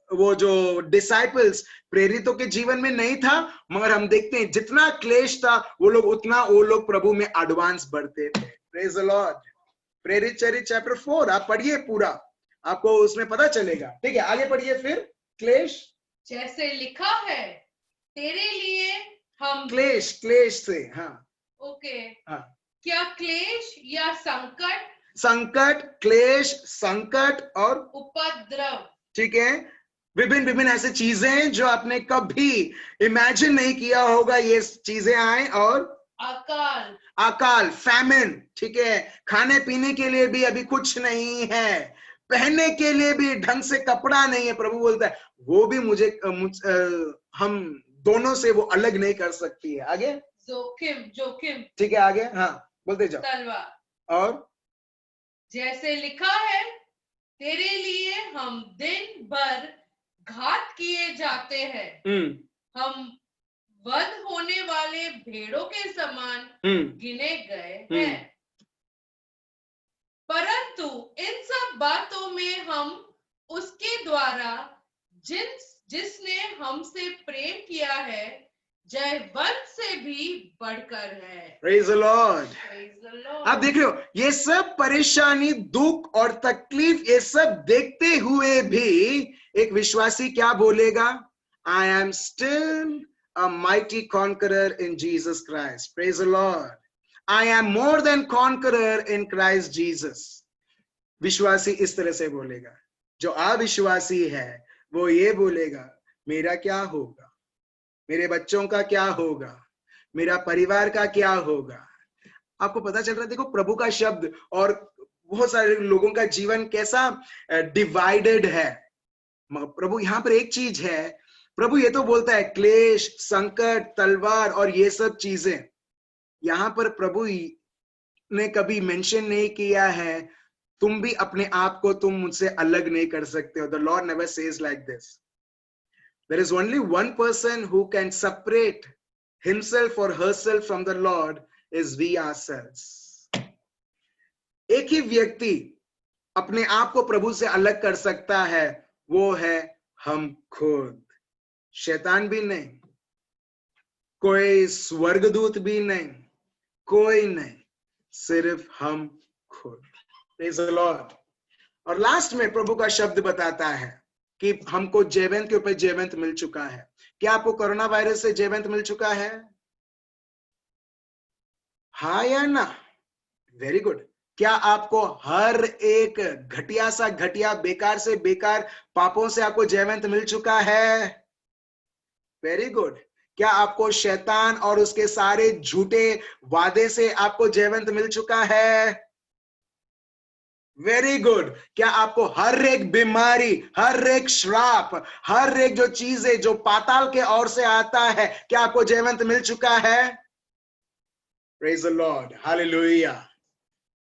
वो जो डिसाइपल्स प्रेरितों के जीवन में नहीं था, मगर हम देखते हैं जितना क्लेश था वो लोग प्रभु में एडवांस बढ़ते थे। Praise the Lord. प्रेरित चरित्र चैप्टर 4 आप पढ़िए पूरा, आपको उसमें पता चलेगा, ठीक है। आगे पढ़िए फिर। क्लेश जैसे लिखा है तेरे लिए हम, क्लेश से, हाँ ओके, हाँ, क्या क्लेश या संकट, संकट, क्लेश, संकट और उपद्रव, ठीक है, विभिन्न विभिन्न ऐसे चीजें जो आपने कभी इमेजिन नहीं किया होगा ये चीजें आए, और अकाल, फैमिन, ठीक है, खाने पीने के लिए भी अभी कुछ नहीं है, पहनने के लिए भी ढंग से कपड़ा नहीं है। प्रभु बोलता है वो भी हम दोनों से वो अलग नहीं कर सकती है। आगे जोखिम, ठीक है, आगे, हाँ बोलते जाओ। तलवार, और जैसे लिखा है तेरे लिए हम दिन भर घात किए जाते हैं, हम वध होने वाले भेड़ों के समान गिने गए हैं। परंतु इन सब बातों में हम उसके द्वारा जिसने हमसे प्रेम किया है जय वंश से भी बढ़कर है। Praise the Lord। आप देख रहे हो ये सब परेशानी, दुख और तकलीफ, ये सब देखते हुए भी एक विश्वासी क्या बोलेगा? I am still a mighty conqueror in Jesus Christ। Praise the Lord। I am more than conqueror in Christ Jesus। विश्वासी इस तरह से बोलेगा। जो अविश्वासी है वो ये बोलेगा मेरा क्या होगा, मेरे बच्चों का क्या होगा, मेरा परिवार का क्या होगा। आपको पता चल रहा है, देखो प्रभु का शब्द और बहुत सारे लोगों का जीवन कैसा डिवाइडेड है। प्रभु यहाँ पर एक चीज है, प्रभु ये तो बोलता है क्लेश, संकट, तलवार और ये सब चीजें, यहाँ पर प्रभु ने कभी मेंशन नहीं किया है तुम भी अपने आप को तुम मुझसे अलग नहीं कर सकते हो. The Lord never says like this. There is only one person who can separate himself or herself from the Lord is we ourselves. एक ही व्यक्ति अपने आप को प्रभु से अलग कर सकता है, वो है हम खुद. शैतान भी नहीं, कोई स्वर्गदूत भी नहीं, कोई नहीं, सिर्फ हम खुद. Praise the Lord. और लास्ट में प्रभु का शब्द बताता है कि हमको जयवंत के ऊपर जयवंत मिल चुका है. क्या आपको कोरोना वायरस से जयवंत मिल चुका है? हाँ या ना? Very good. क्या आपको हर एक घटिया सा घटिया, बेकार से बेकार पापों से आपको जयवंत मिल चुका है? Very good. क्या आपको शैतान और उसके सारे झूठे वादे से आपको जयवंत मिल चुका है? Very good. क्या आपको हर एक बीमारी, हर एक श्राप, हर एक जो चीजें जो पाताल के ओर से आता है, क्या आपको जयवंत मिल चुका है? Praise the Lord. हालेलुया.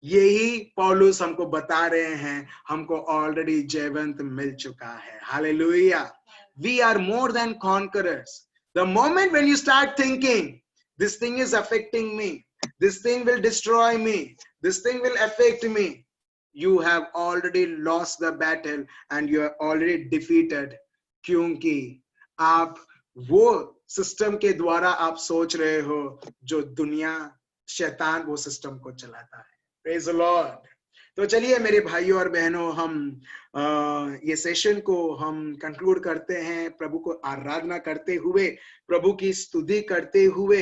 यही पौलुस हमको बता रहे हैं, हमको ऑलरेडी जयवंत मिल चुका है. Hallelujah. We are more than conquerors. The moment when you start thinking, this thing is affecting me, this thing will destroy me, this thing will affect me, you have already lost the battle and you are already defeated. क्योंकि आप वो system के द्वारा आप सोच रहे हो जो दुनिया, शैतान वो सिस्टम को चलाता है. Praise the Lord. तो चलिए मेरे भाइयों और बहनों, हम ये सेशन को हम कंक्लूड करते हैं, प्रभु को आराधना करते हुए, प्रभु की स्तुति करते हुए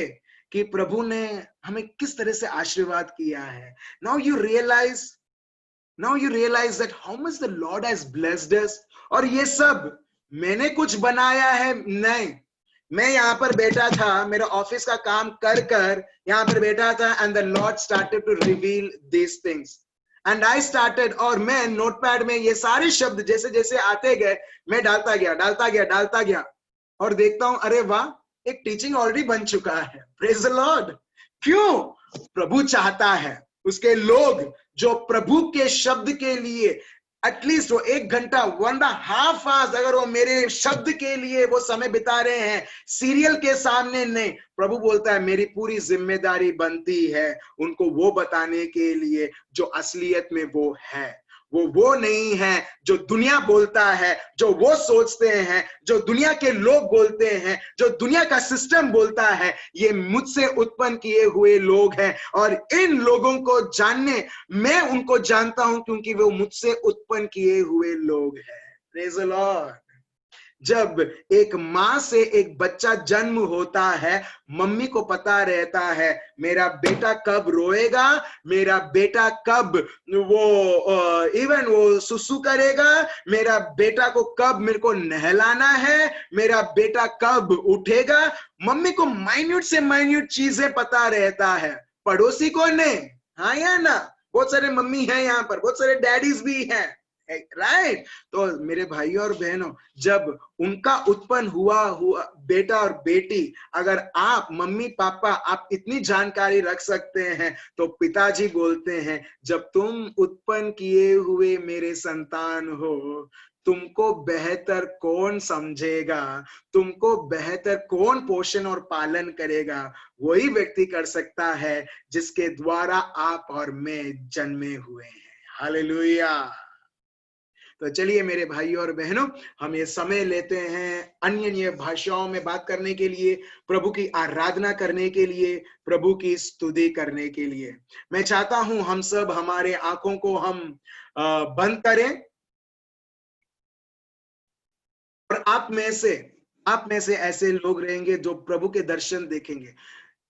कि प्रभु ने हमें किस तरह से आशीर्वाद किया है. Now you realize that how much the Lord has blessed us. और ये सब मैंने कुछ बनाया है नहीं. मैं यहाँ पर बैठा था, मेरा ऑफिस का काम कर कर यहाँ पर बैठा था, and the Lord started to reveal these things. And I started, और मैं नोटपैड में ये सारे शब्द जैसे जैसे आते गए, मैं डालता गया और देखता हूं, अरे वाह, एक टीचिंग ऑलरेडी बन चुका है. Praise the Lord. क्यों? प्रभु चाहता है उसके लोग जो प्रभु के शब्द के लिए एटलीस्ट वो 1 घंटा 1.5 आवर्स अगर वो मेरे शब्द के लिए वो समय बिता रहे हैं, सीरियल के सामने नहीं. प्रभु बोलता है मेरी पूरी जिम्मेदारी बनती है उनको वो बताने के लिए जो असलियत में वो है. वो नहीं है जो दुनिया बोलता है, जो वो सोचते हैं, जो दुनिया के लोग बोलते हैं, जो दुनिया का सिस्टम बोलता है. ये मुझसे उत्पन्न किए हुए लोग हैं और इन लोगों को जानने, मैं उनको जानता हूं क्योंकि वो मुझसे उत्पन्न किए हुए लोग हैं. Praise the Lord. जब एक माँ से एक बच्चा जन्म होता है, मम्मी को पता रहता है मेरा बेटा कब रोएगा, मेरा बेटा कब इवन वो सुसु करेगा, मेरा बेटा को कब मेरे को नहलाना है, मेरा बेटा कब उठेगा. मम्मी को माइन्यूट से माइन्यूट चीजें पता रहता है, पड़ोसी को नहीं. हाँ या ना? बहुत सारे मम्मी हैं यहाँ पर, बहुत सारे डैडीज भी हैं, राइट. तो मेरे भाइयों और बहनों, जब उनका उत्पन्न हुआ बेटा और बेटी, अगर आप मम्मी पापा आप इतनी जानकारी रख सकते हैं, तो पिताजी बोलते हैं जब तुम उत्पन्न किए हुए मेरे संतान हो, तुमको बेहतर कौन समझेगा, तुमको बेहतर कौन पोषण और पालन करेगा? वही व्यक्ति कर सकता है जिसके द्वारा आप और मैं जन्मे हुए हैं. हालेलुया. तो चलिए मेरे भाइयों और बहनों, हम ये समय लेते हैं अन्य भाषाओं में बात करने के लिए, प्रभु की आराधना करने के लिए, प्रभु की स्तुति करने के लिए. मैं चाहता हूं हम सब हमारे आंखों को हम बंद करें और आप में से ऐसे लोग रहेंगे जो प्रभु के दर्शन देखेंगे.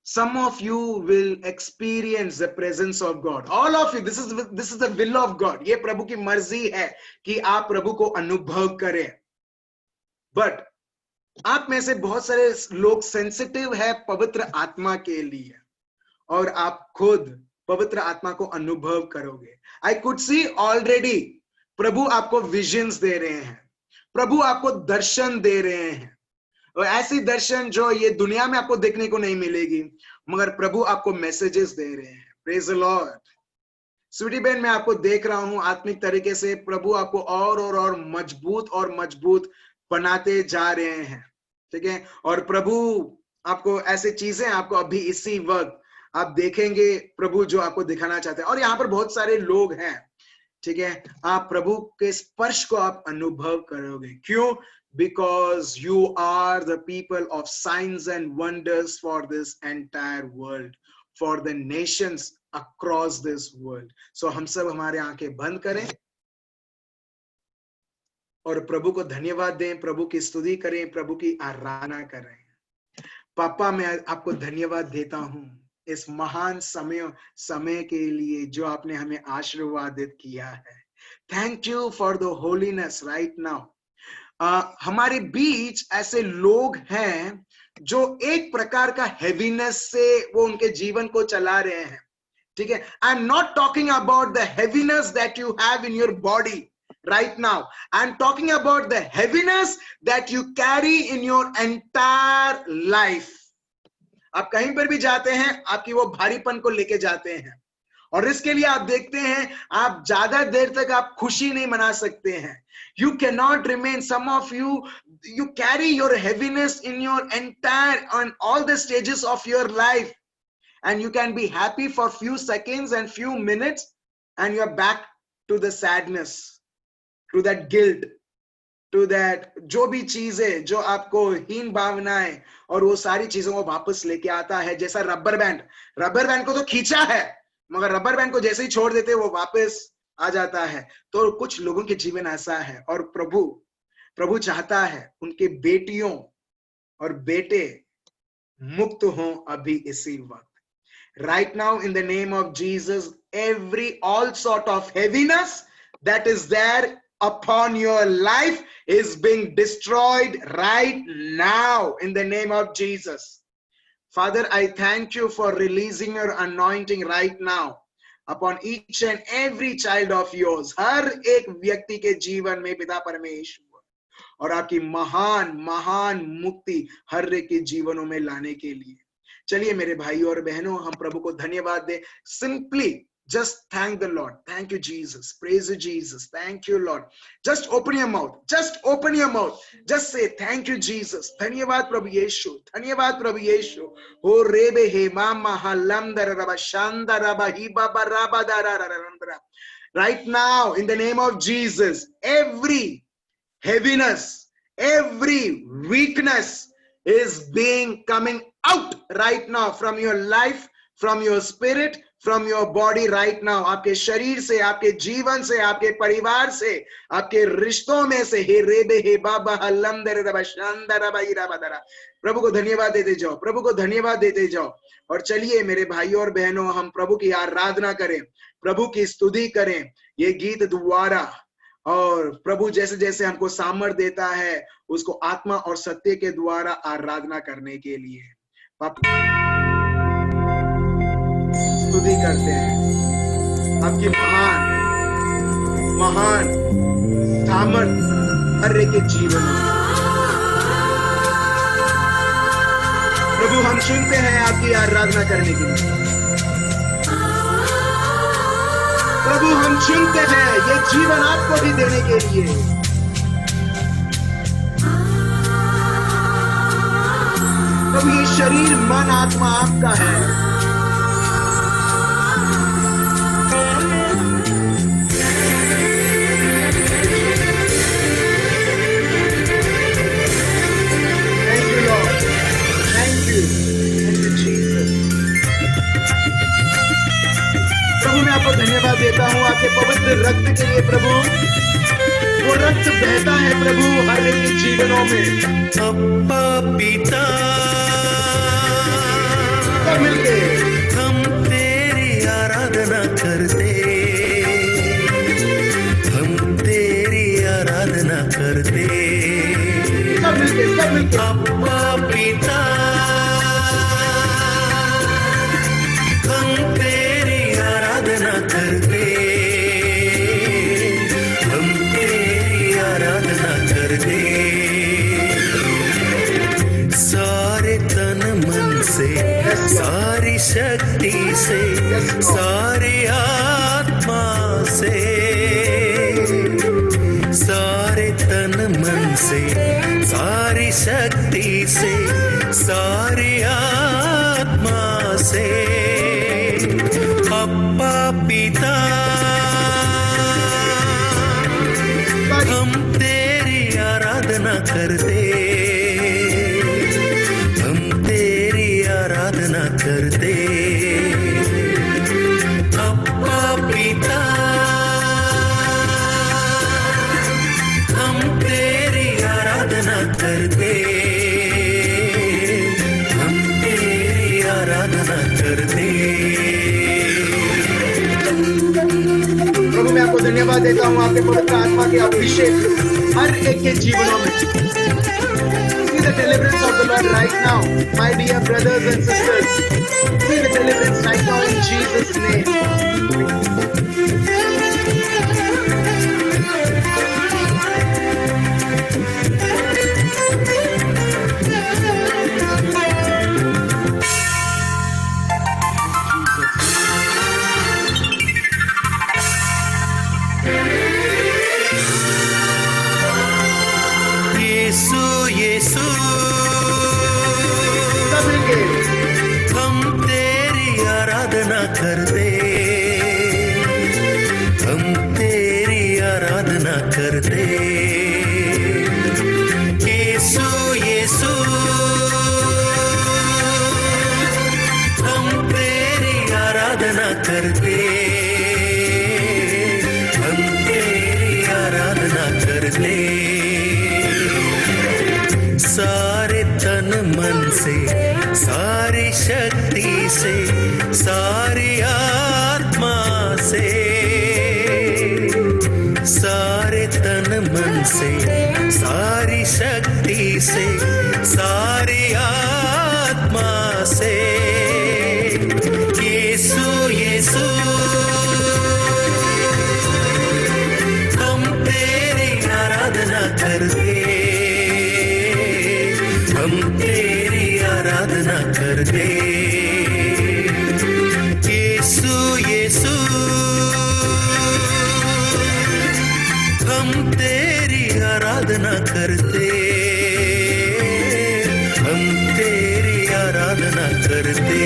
Some of you will experience the presence of God. All of you, this is the will of God. ये प्रभु की मर्जी है कि आप प्रभु को अनुभव करें. But आप में से बहुत सारे लोग सेंसिटिव है पवित्र आत्मा के लिए और आप खुद पवित्र आत्मा को अनुभव करोगे. I could see already प्रभु आपको विजन्स दे रहे हैं, प्रभु आपको दर्शन दे रहे हैं, और ऐसी दर्शन जो ये दुनिया में आपको देखने को नहीं मिलेगी, मगर प्रभु आपको मैसेजेस दे रहे हैं. Praise the Lord. स्वीटी बहन, मैं आपको देख रहा हूं आत्मिक तरीके से प्रभु आपको और मजबूत बनाते जा रहे हैं, ठीक है। और प्रभु आपको ऐसे चीजें आपको अभी इसी वक्त आप देखेंगे प्रभु जो आपको दिखाना चाहते हैं। और यहाँ पर बहुत सारे लोग हैं, ठीक है, आप प्रभु के स्पर्श को आप अनुभव करोगे। क्यों? Because you are the people of signs and wonders for this entire world, for the nations across this world. So हम सब हमारे आंखें बंद करें और प्रभु को धन्यवाद दें, प्रभु की स्तुति करें, प्रभु की आराधना करें। पापा, मैं आपको धन्यवाद देता हूं इस महान समय के लिए जो आपने हमें आशीर्वादित किया है। Thank you for the holiness right now. हमारे बीच ऐसे लोग हैं जो एक प्रकार का हेवीनेस से वो उनके जीवन को चला रहे हैं, ठीक है। आई am not talking about the heaviness that you have in your body right now. I'm talking about the heaviness that you carry in your entire life. आप कहीं पर भी जाते हैं, आपकी वो भारीपन को लेके जाते हैं, और इसके लिए आप देखते हैं आप ज्यादा देर तक आप खुशी नहीं मना सकते हैं। You cannot remain, some of you carry your heaviness in your entire, on all the stages of your life, and you can be happy for few seconds and few minutes and you're back to the sadness, to that guilt, to that जो भी चीजें जो आपको हीन भावनाएं और वो सारी चीजों को वापस लेके आता है। जैसा रबर बैंड को तो खींचा है, मगर रबर बैंड को जैसे ही छोड़ देते वो वापस आ जाता है। तो कुछ लोगों के जीवन ऐसा है, और प्रभु चाहता है उनके बेटियों और बेटे मुक्त हों अभी इसी वक्त। Right now, in the name of Jesus, all sort of heaviness that is there upon your life is being destroyed right now in the name of Jesus. Father, I thank you for releasing your anointing right now upon each and every child of yours. हर एक व्यक्ति के जीवन में पिता परमेश्वर, और आपकी महान मुक्ति हर एक के जीवनों में लाने के लिए। चलिए मेरे भाइयों और बहनों, हम प्रभु को धन्यवाद दें। Simply just thank the Lord. Thank you, Jesus. Praise you, Jesus. Thank you, Lord. Just open your mouth. Just say, thank you, Jesus. धन्यवाद प्रभु यीशु, धन्यवाद प्रभु यीशु। हो रेबे हे मामा हलंदर रबा शांदर रबा ही बाबा रबा Dara. Right now, in the name of Jesus, every heaviness, every weakness is being coming out right now from your life, from your spirit, from your body right now. आपके शरीर से, आपके जीवन से, आपके परिवार से, आपके रिश्तों में से। हे रेबे हे बाबा हलंदर रबा शांदर रबा ही रबा दारा। प्रभु को धन्यवाद देते जाओ, प्रभु को धन्यवाद देते जाओ। और चलिए मेरे भाइयों और बहनों, हम प्रभु की आराधना करें, प्रभु की स्तुति करें ये गीत द्वारा। और प्रभु जैसे जैसे हमको सामर्थ देता है उसको आत्मा और सत्य के द्वारा आराधना करने के लिए स्तुति करते हैं। आपकी महान सामर्थ हर एक के जीवन में। प्रभु हम सुनते हैं आपकी आराधना करने के लिए। प्रभु हम चुनते हैं ये जीवन आपको भी देने के लिए। प्रभु ये शरीर मन आत्मा आपका है। Thank you, Lord. Thank you. Thank you, Jesus. प्रभु मैं आपको धन्यवाद देता हूँ आपके पवित्र रक्त के लिए। प्रभु वो रक्त बहता है प्रभु हर एक के जीवनों में। अप्पा पिता सब मिलके हम तेरी आराधना करते, हम तेरी आराधना करते। सब मिलके अप्पा पिता हम तेरी आराधना करते, हम तेरी आराधना करते। सारे तन मन से, सारी शक्ति से, सारी आत्मा से, सारे तन मन से, सारी शक्ति से, सारी आत्मा से। अप्पा पिता हम तेरी आराधना करते, हम तेरी आराधना करते। अप्पा पिता हम तेरी आराधना करते, हम तेरी आराधना करते। प्रभु मैं आपको धन्यवाद देता हूँ आपके पवित्र आत्मा के अभिषेक हर एक के जीवनों में। See the deliverance of the Lord right now, my dear brothers and sisters. See the deliverance right now in Jesus' name. यीशु यीशु सभी के हम तेरी आराधना करते, हम तेरी आराधना करते। यीशु यीशु हम तेरी आराधना करते, हम तेरी आराधना करते। सारे तन मन से, सारी शक्ति से, सारी आत्मा से, सारे तन मन से, सारी शक्ति से, सारी आत्मा से। यीशु यीशु हम तेरी आराधना करते, हम तेरी आराधना करते। यीशु यीशु हम तेरी आराधना करते, हम तेरी आराधना करते।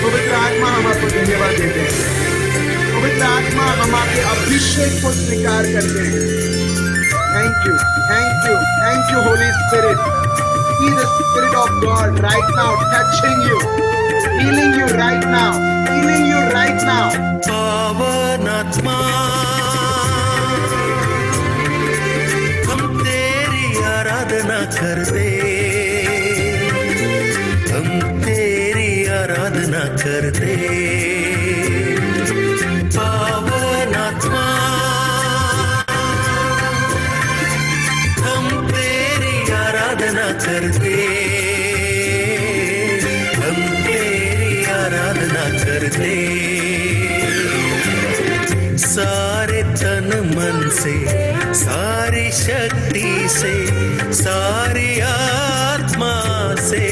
पवित्र आत्मा हम आपको धन्यवाद देते हैं। पवित्र आत्मा हम आपके अभिषेक को स्वीकार करते हैं। Thank you, thank you, thank you Holi spirit. See the Spirit of God right now touching you, healing you right now, healing you right now. पावन आत्मा हम तेरी आराधना करते, हम तेरी आराधना करते। पावन आत्मा हम तेरी आराधना करते, हम तेरी आराधना करते। सारे तन मन से, सारी शक्ति से, सारी आत्मा से,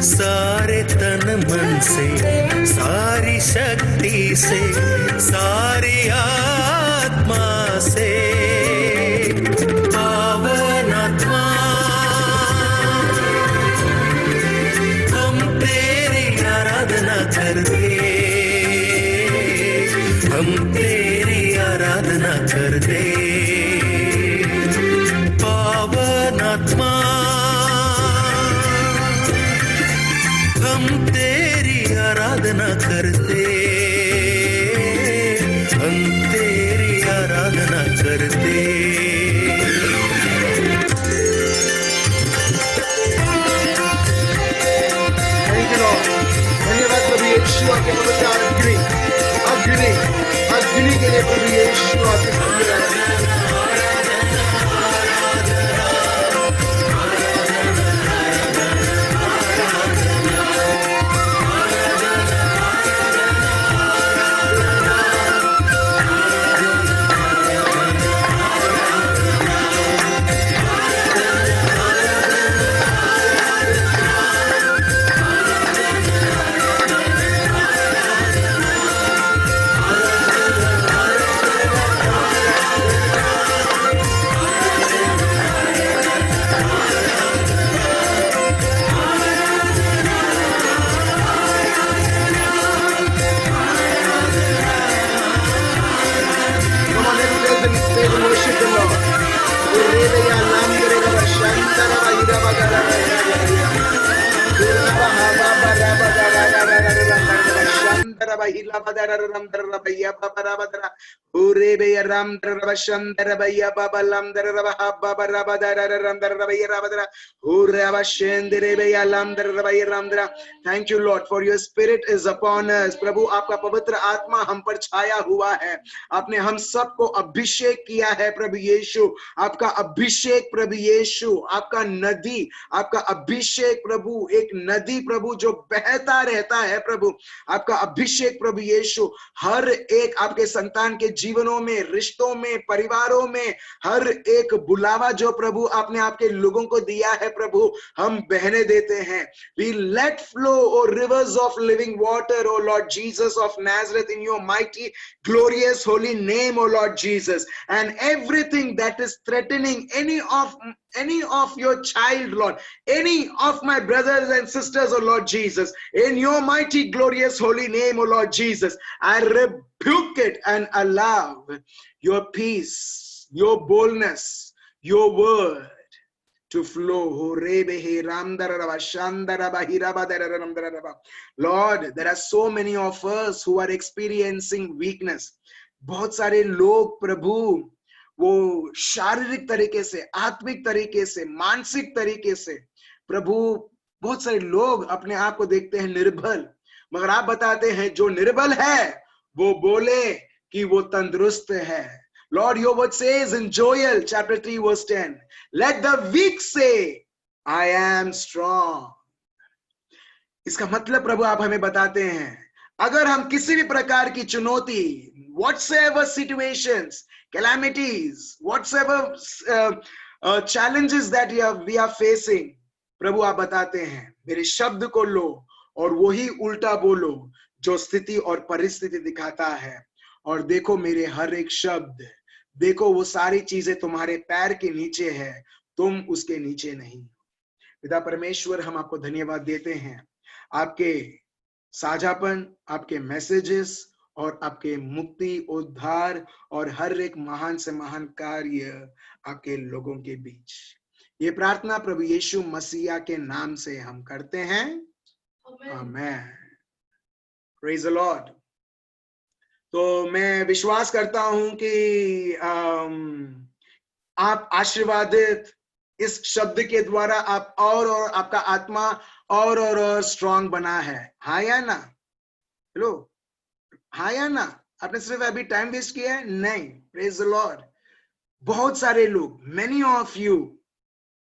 सारे तन मन से, सारी शक्ति से, सारी आत्मा से। पावन आत्मा हम तेरी आराधना करते, हम तेरी आराधना करते। पावन आत्मा हम तेरी आराधना करते, हम तेरी आराधना करते। Thank you Lord. धन्यवाद प्रभु यीशु आपके पवित्र अग्नि, अग्नि, अग्नि के लिए प्रभु यीशु आपके स्तुति है। bahila badara ram dara baya babara badara ure be ram dara shandara baya babalam dara babara badara ram dara baya badara ure abashendere baya lam dara baya ram dara. Thank you Lord for your spirit is upon us. प्रभु आपका पवित्र आत्मा हम पर छाया हुआ है, आपने हम सबको अभिषेक किया है प्रभु यीशु, आपका अभिषेक प्रभु यीशु, आपका नदी, आपका अभिषेक प्रभु, एक नदी प्रभु जो बहता रहता है प्रभु, आपका अभिषेक प्रभु यीशु हर एक आपके संतान के जीवनों में, रिश्तों में, परिवारों में, हर एक बुलावा जो प्रभु आपने आपके लोगों को दिया है प्रभु, हम बहने देते हैं. We let flow, O rivers of living water, O Lord Jesus of Nazareth, in your mighty, glorious, holy name, O Lord Jesus. And everything that is threatening any of your child, Lord, any of my brothers and sisters, O Lord Jesus, in your mighty, glorious, holy name, O Lord Jesus, I rebuke it and allow your peace, your boldness, your word to flow. Lord, there are so many of us who are experiencing weakness. बहुत सारे लोग प्रभु वो शारीरिक तरीके से, आत्मिक तरीके से, मानसिक तरीके से प्रभु, बहुत सारे लोग अपने आप को देखते हैं निर्बल, मगर आप बताते हैं जो निर्बल है वो बोले कि वो तंदुरुस्त है. Lord, your word says in Joel chapter 3 verse 10, let the weak say, I am strong. इसका मतलब प्रभु आप हमें बताते हैं, अगर हम किसी भी प्रकार की चुनौती, whatsoever situations, calamities, whatsoever challenges that we are facing, प्रभु आप बताते हैं मेरे शब्द को लो और वही उल्टा बोलो जो स्थिति और परिस्थिति दिखाता है, और देखो मेरे हर एक शब्द, देखो वो सारी चीजें तुम्हारे पैर के नीचे है, तुम उसके नीचे नहीं. पिता परमेश्वर, हम आपको धन्यवाद देते हैं आपके साझापन, आपके मैसेजेस और आपके मुक्ति, उद्धार और हर एक महान से महान कार्य आपके लोगों के बीच. ये प्रार्थना प्रभु यीशु मसीहा के नाम से हम करते हैं, आमेन. Praise the lord. तो मैं विश्वास करता हूं कि आप आशीर्वादित, इस शब्द के द्वारा आप और आपका आत्मा और स्ट्रांग बना है. हाँ या ना? हेलो, हाँ या ना? आपने सिर्फ अभी टाइम वेस्ट किया है? नहीं. Praise the Lord. बहुत सारे लोग, many of you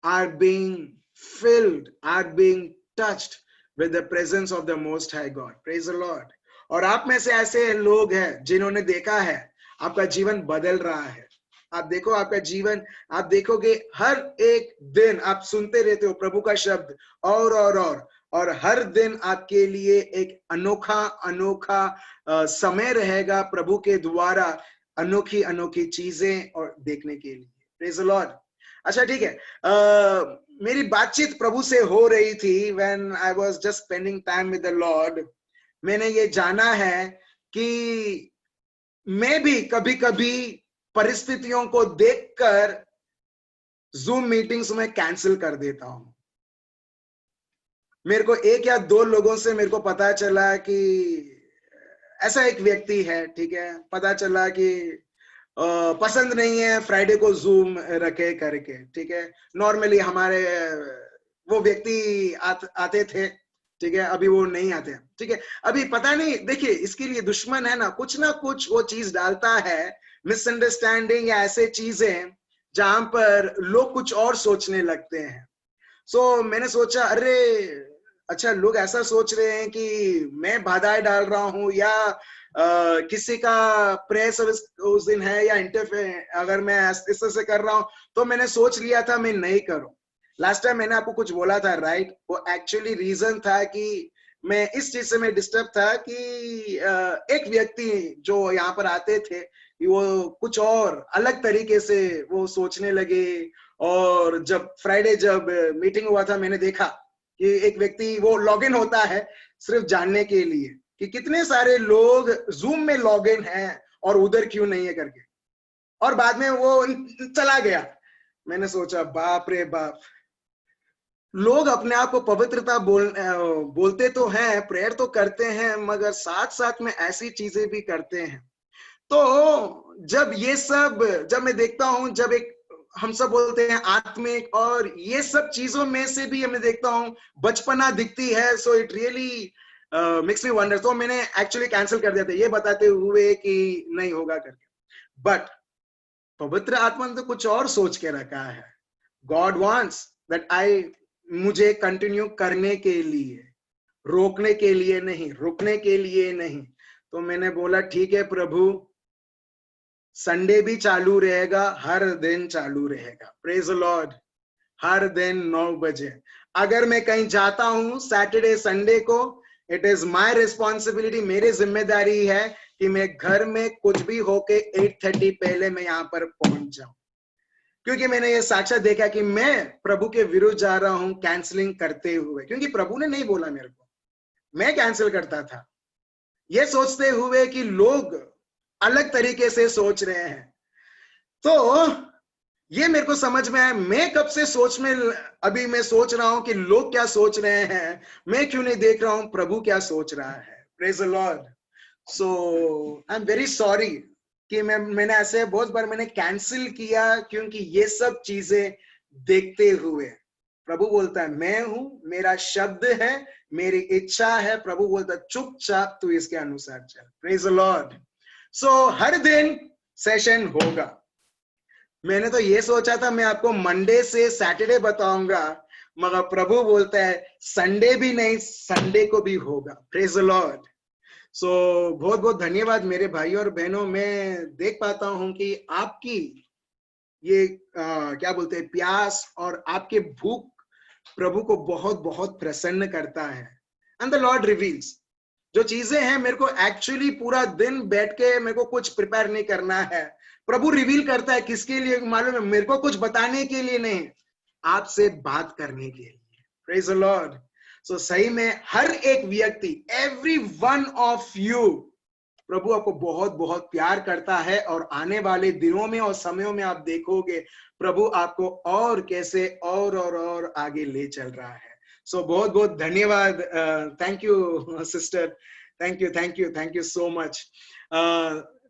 are being filled, are being touched with the presence of the Most High God. Praise the Lord. और आप में से ऐसे लोग हैं जिन्होंने देखा है आपका जीवन बदल रहा है. आप देखो आपका जीवन, आप देखोगे हर एक दिन आप सुनते रहते हो प्रभु का शब्द और हर दिन आपके लिए एक अनोखा समय रहेगा प्रभु के द्वारा अनोखी चीजें और देखने के लिए. Praise the Lord. अच्छा ठीक है, मेरी बातचीत प्रभु से हो रही थी when I was just spending time with the Lord. मैंने ये जाना है कि मैं भी कभी कभी परिस्थितियों को देखकर जूम मीटिंग्स में कैंसिल कर देता हूं. मेरे को एक या दो लोगों से मेरे को पता चला कि ऐसा एक व्यक्ति है, ठीक है, पता चला कि पसंद नहीं है फ्राइडे को जूम रखे करके, ठीक है. नॉर्मली हमारे वो व्यक्ति आते थे, ठीक है, अभी वो नहीं आते, ठीक है. अभी पता नहीं, देखिए इसके लिए दुश्मन है ना कुछ वो चीज डालता है, मिसअंडरस्टैंडिंग या ऐसे चीजें जहां पर लोग कुछ और सोचने लगते हैं. सो मैंने सोचा अरे अच्छा, लोग ऐसा सोच रहे हैं कि मैं बाधाएं डाल रहा हूं या किसी का प्रेयर सर्विस उस दिन है या इंटरफेयर, अगर मैं इस तरह से कर रहा हूं तो मैंने सोच लिया था मैं नहीं करूं. लास्ट टाइम मैंने आपको कुछ बोला था, राइट? वो एक्चुअली रीजन था कि मैं इस चीज से मैं डिस्टर्ब था कि एक व्यक्ति जो यहाँ पर आते थे वो कुछ और अलग तरीके से वो सोचने लगे. और जब फ्राइडे जब मीटिंग हुआ था मैंने देखा कि एक व्यक्ति वो लॉग इन होता है सिर्फ जानने के लिए कि कितने सारे लोग जूम में लॉग इन हैं और उधर क्यों नहीं है करके, और बाद में वो चला गया. मैंने सोचा बाप रे बाप, लोग अपने आप को पवित्रता बोलते तो हैं, प्रेयर तो करते हैं, मगर साथ साथ में ऐसी चीजें भी करते हैं। तो जब मैं देखता हूं, जब एक हम सब बोलते हैं आत्मिक, और ये सब चीजों में से भी मैं देखता हूं बचपना दिखती है, so it really makes me wonder. तो मैंने एक्चुअली कैंसिल कर दिया था ये बताते हुए कि नहीं होगा करके, बट पवित्र आत्मा ने तो कुछ और सोच के रखा है। गॉड वांट्स दैट मुझे कंटिन्यू करने के लिए, रोकने के लिए नहीं, रुकने के लिए नहीं। तो मैंने बोला ठीक है प्रभु, संडे भी चालू रहेगा, हर दिन चालू रहेगा। Praise the Lord. हर दिन 9 बजे अगर मैं कहीं जाता हूं सैटरडे संडे को, इट इज माय रिस्पॉन्सिबिलिटी, मेरी जिम्मेदारी है कि मैं घर में कुछ भी होके 8:30 पहले मैं यहां पर पहुंच जाऊं, क्योंकि मैंने ये साक्षात देखा कि मैं प्रभु के विरुद्ध जा रहा हूं कैंसलिंग करते हुए, क्योंकि प्रभु ने नहीं बोला मेरे को, मैं कैंसिल करता था ये सोचते हुए कि लोग अलग तरीके से सोच रहे हैं। तो ये मेरे को समझ में आया, मैं कब से अभी मैं सोच रहा हूं कि लोग क्या सोच रहे हैं, मैं क्यों नहीं देख रहा हूं प्रभु क्या सोच रहा है। Praise the lord. So I am very sorry कि मैंने ऐसे बहुत बार मैंने कैंसिल किया, क्योंकि ये सब चीजें देखते हुए प्रभु बोलता है मैं हूं, मेरा शब्द है, मेरी इच्छा है। प्रभु बोलता है चुपचाप तू इसके अनुसार चल। Praise the lord. सो हर दिन सेशन होगा। मैंने तो ये सोचा था मैं आपको मंडे से सैटरडे बताऊंगा, मगर प्रभु बोलता है संडे भी नहीं, संडे को भी होगा। Praise the lord. सो बहुत बहुत धन्यवाद मेरे भाई और बहनों। मैं देख पाता हूं कि आपकी ये क्या बोलते हैं प्यास और आपके भूख प्रभु को बहुत बहुत प्रसन्न करता है। एंड द लॉर्ड रिवील्स जो चीजें हैं, मेरे को एक्चुअली पूरा दिन बैठ के मेरे को कुछ प्रिपेयर नहीं करना है, प्रभु रिवील करता है। किसके लिए मालूम है? मेरे को कुछ बताने के लिए नहीं, आपसे बात करने के लिए। Praise the lord. सो सही में हर एक व्यक्ति, एवरी वन ऑफ यू, प्रभु आपको बहुत बहुत प्यार करता है, और आने वाले दिनों में और समयों में आप देखोगे प्रभु आपको और कैसे और आगे ले चल रहा है। सो बहुत बहुत धन्यवाद। Thank you sister, thank you so much.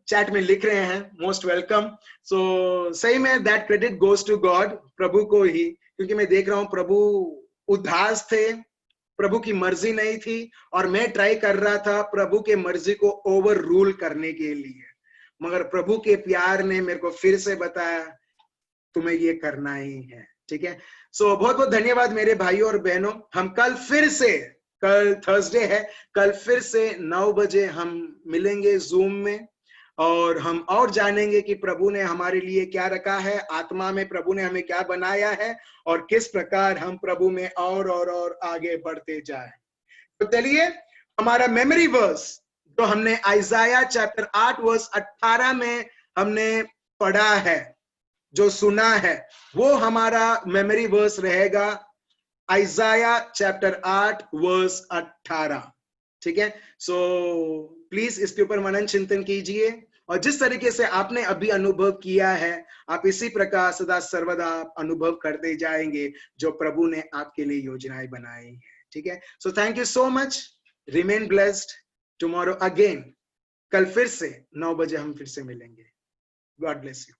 Chat में लिख रहे हैं मोस्ट वेलकम। सो सही में that credit goes to God, प्रभु को ही, क्योंकि मैं देख रहा हूं प्रभु उदास थे, प्रभु की मर्जी नहीं थी, और मैं ट्राई कर रहा था प्रभु के मर्जी को ओवर रूल करने के लिए, मगर प्रभु के प्यार ने मेरे को फिर से बताया तुम्हें ये करना ही है। ठीक है। सो बहुत बहुत धन्यवाद मेरे भाइयों और बहनों। हम कल थर्सडे है, कल फिर से 9 बजे हम मिलेंगे जूम में, और हम और जानेंगे कि प्रभु ने हमारे लिए क्या रखा है, आत्मा में प्रभु ने हमें क्या बनाया है, और किस प्रकार हम प्रभु में और आगे बढ़ते जाए। तो चलिए, हमारा मेमोरी वर्स जो हमने आइजाया चैप्टर 8 वर्स 18 में हमने पढ़ा है, जो सुना है, वो हमारा मेमोरी वर्स रहेगा आइजाया चैप्टर 8 वर्स 18। ठीक है। सो प्लीज इसके ऊपर मनन चिंतन कीजिए, और जिस तरीके से आपने अभी अनुभव किया है, आप इसी प्रकार सदा सर्वदा अनुभव करते जाएंगे जो प्रभु ने आपके लिए योजनाएं बनाई है। ठीक है। So thank you so much, remain blessed. Tomorrow again, कल फिर से 9 बजे हम फिर से मिलेंगे। God bless you.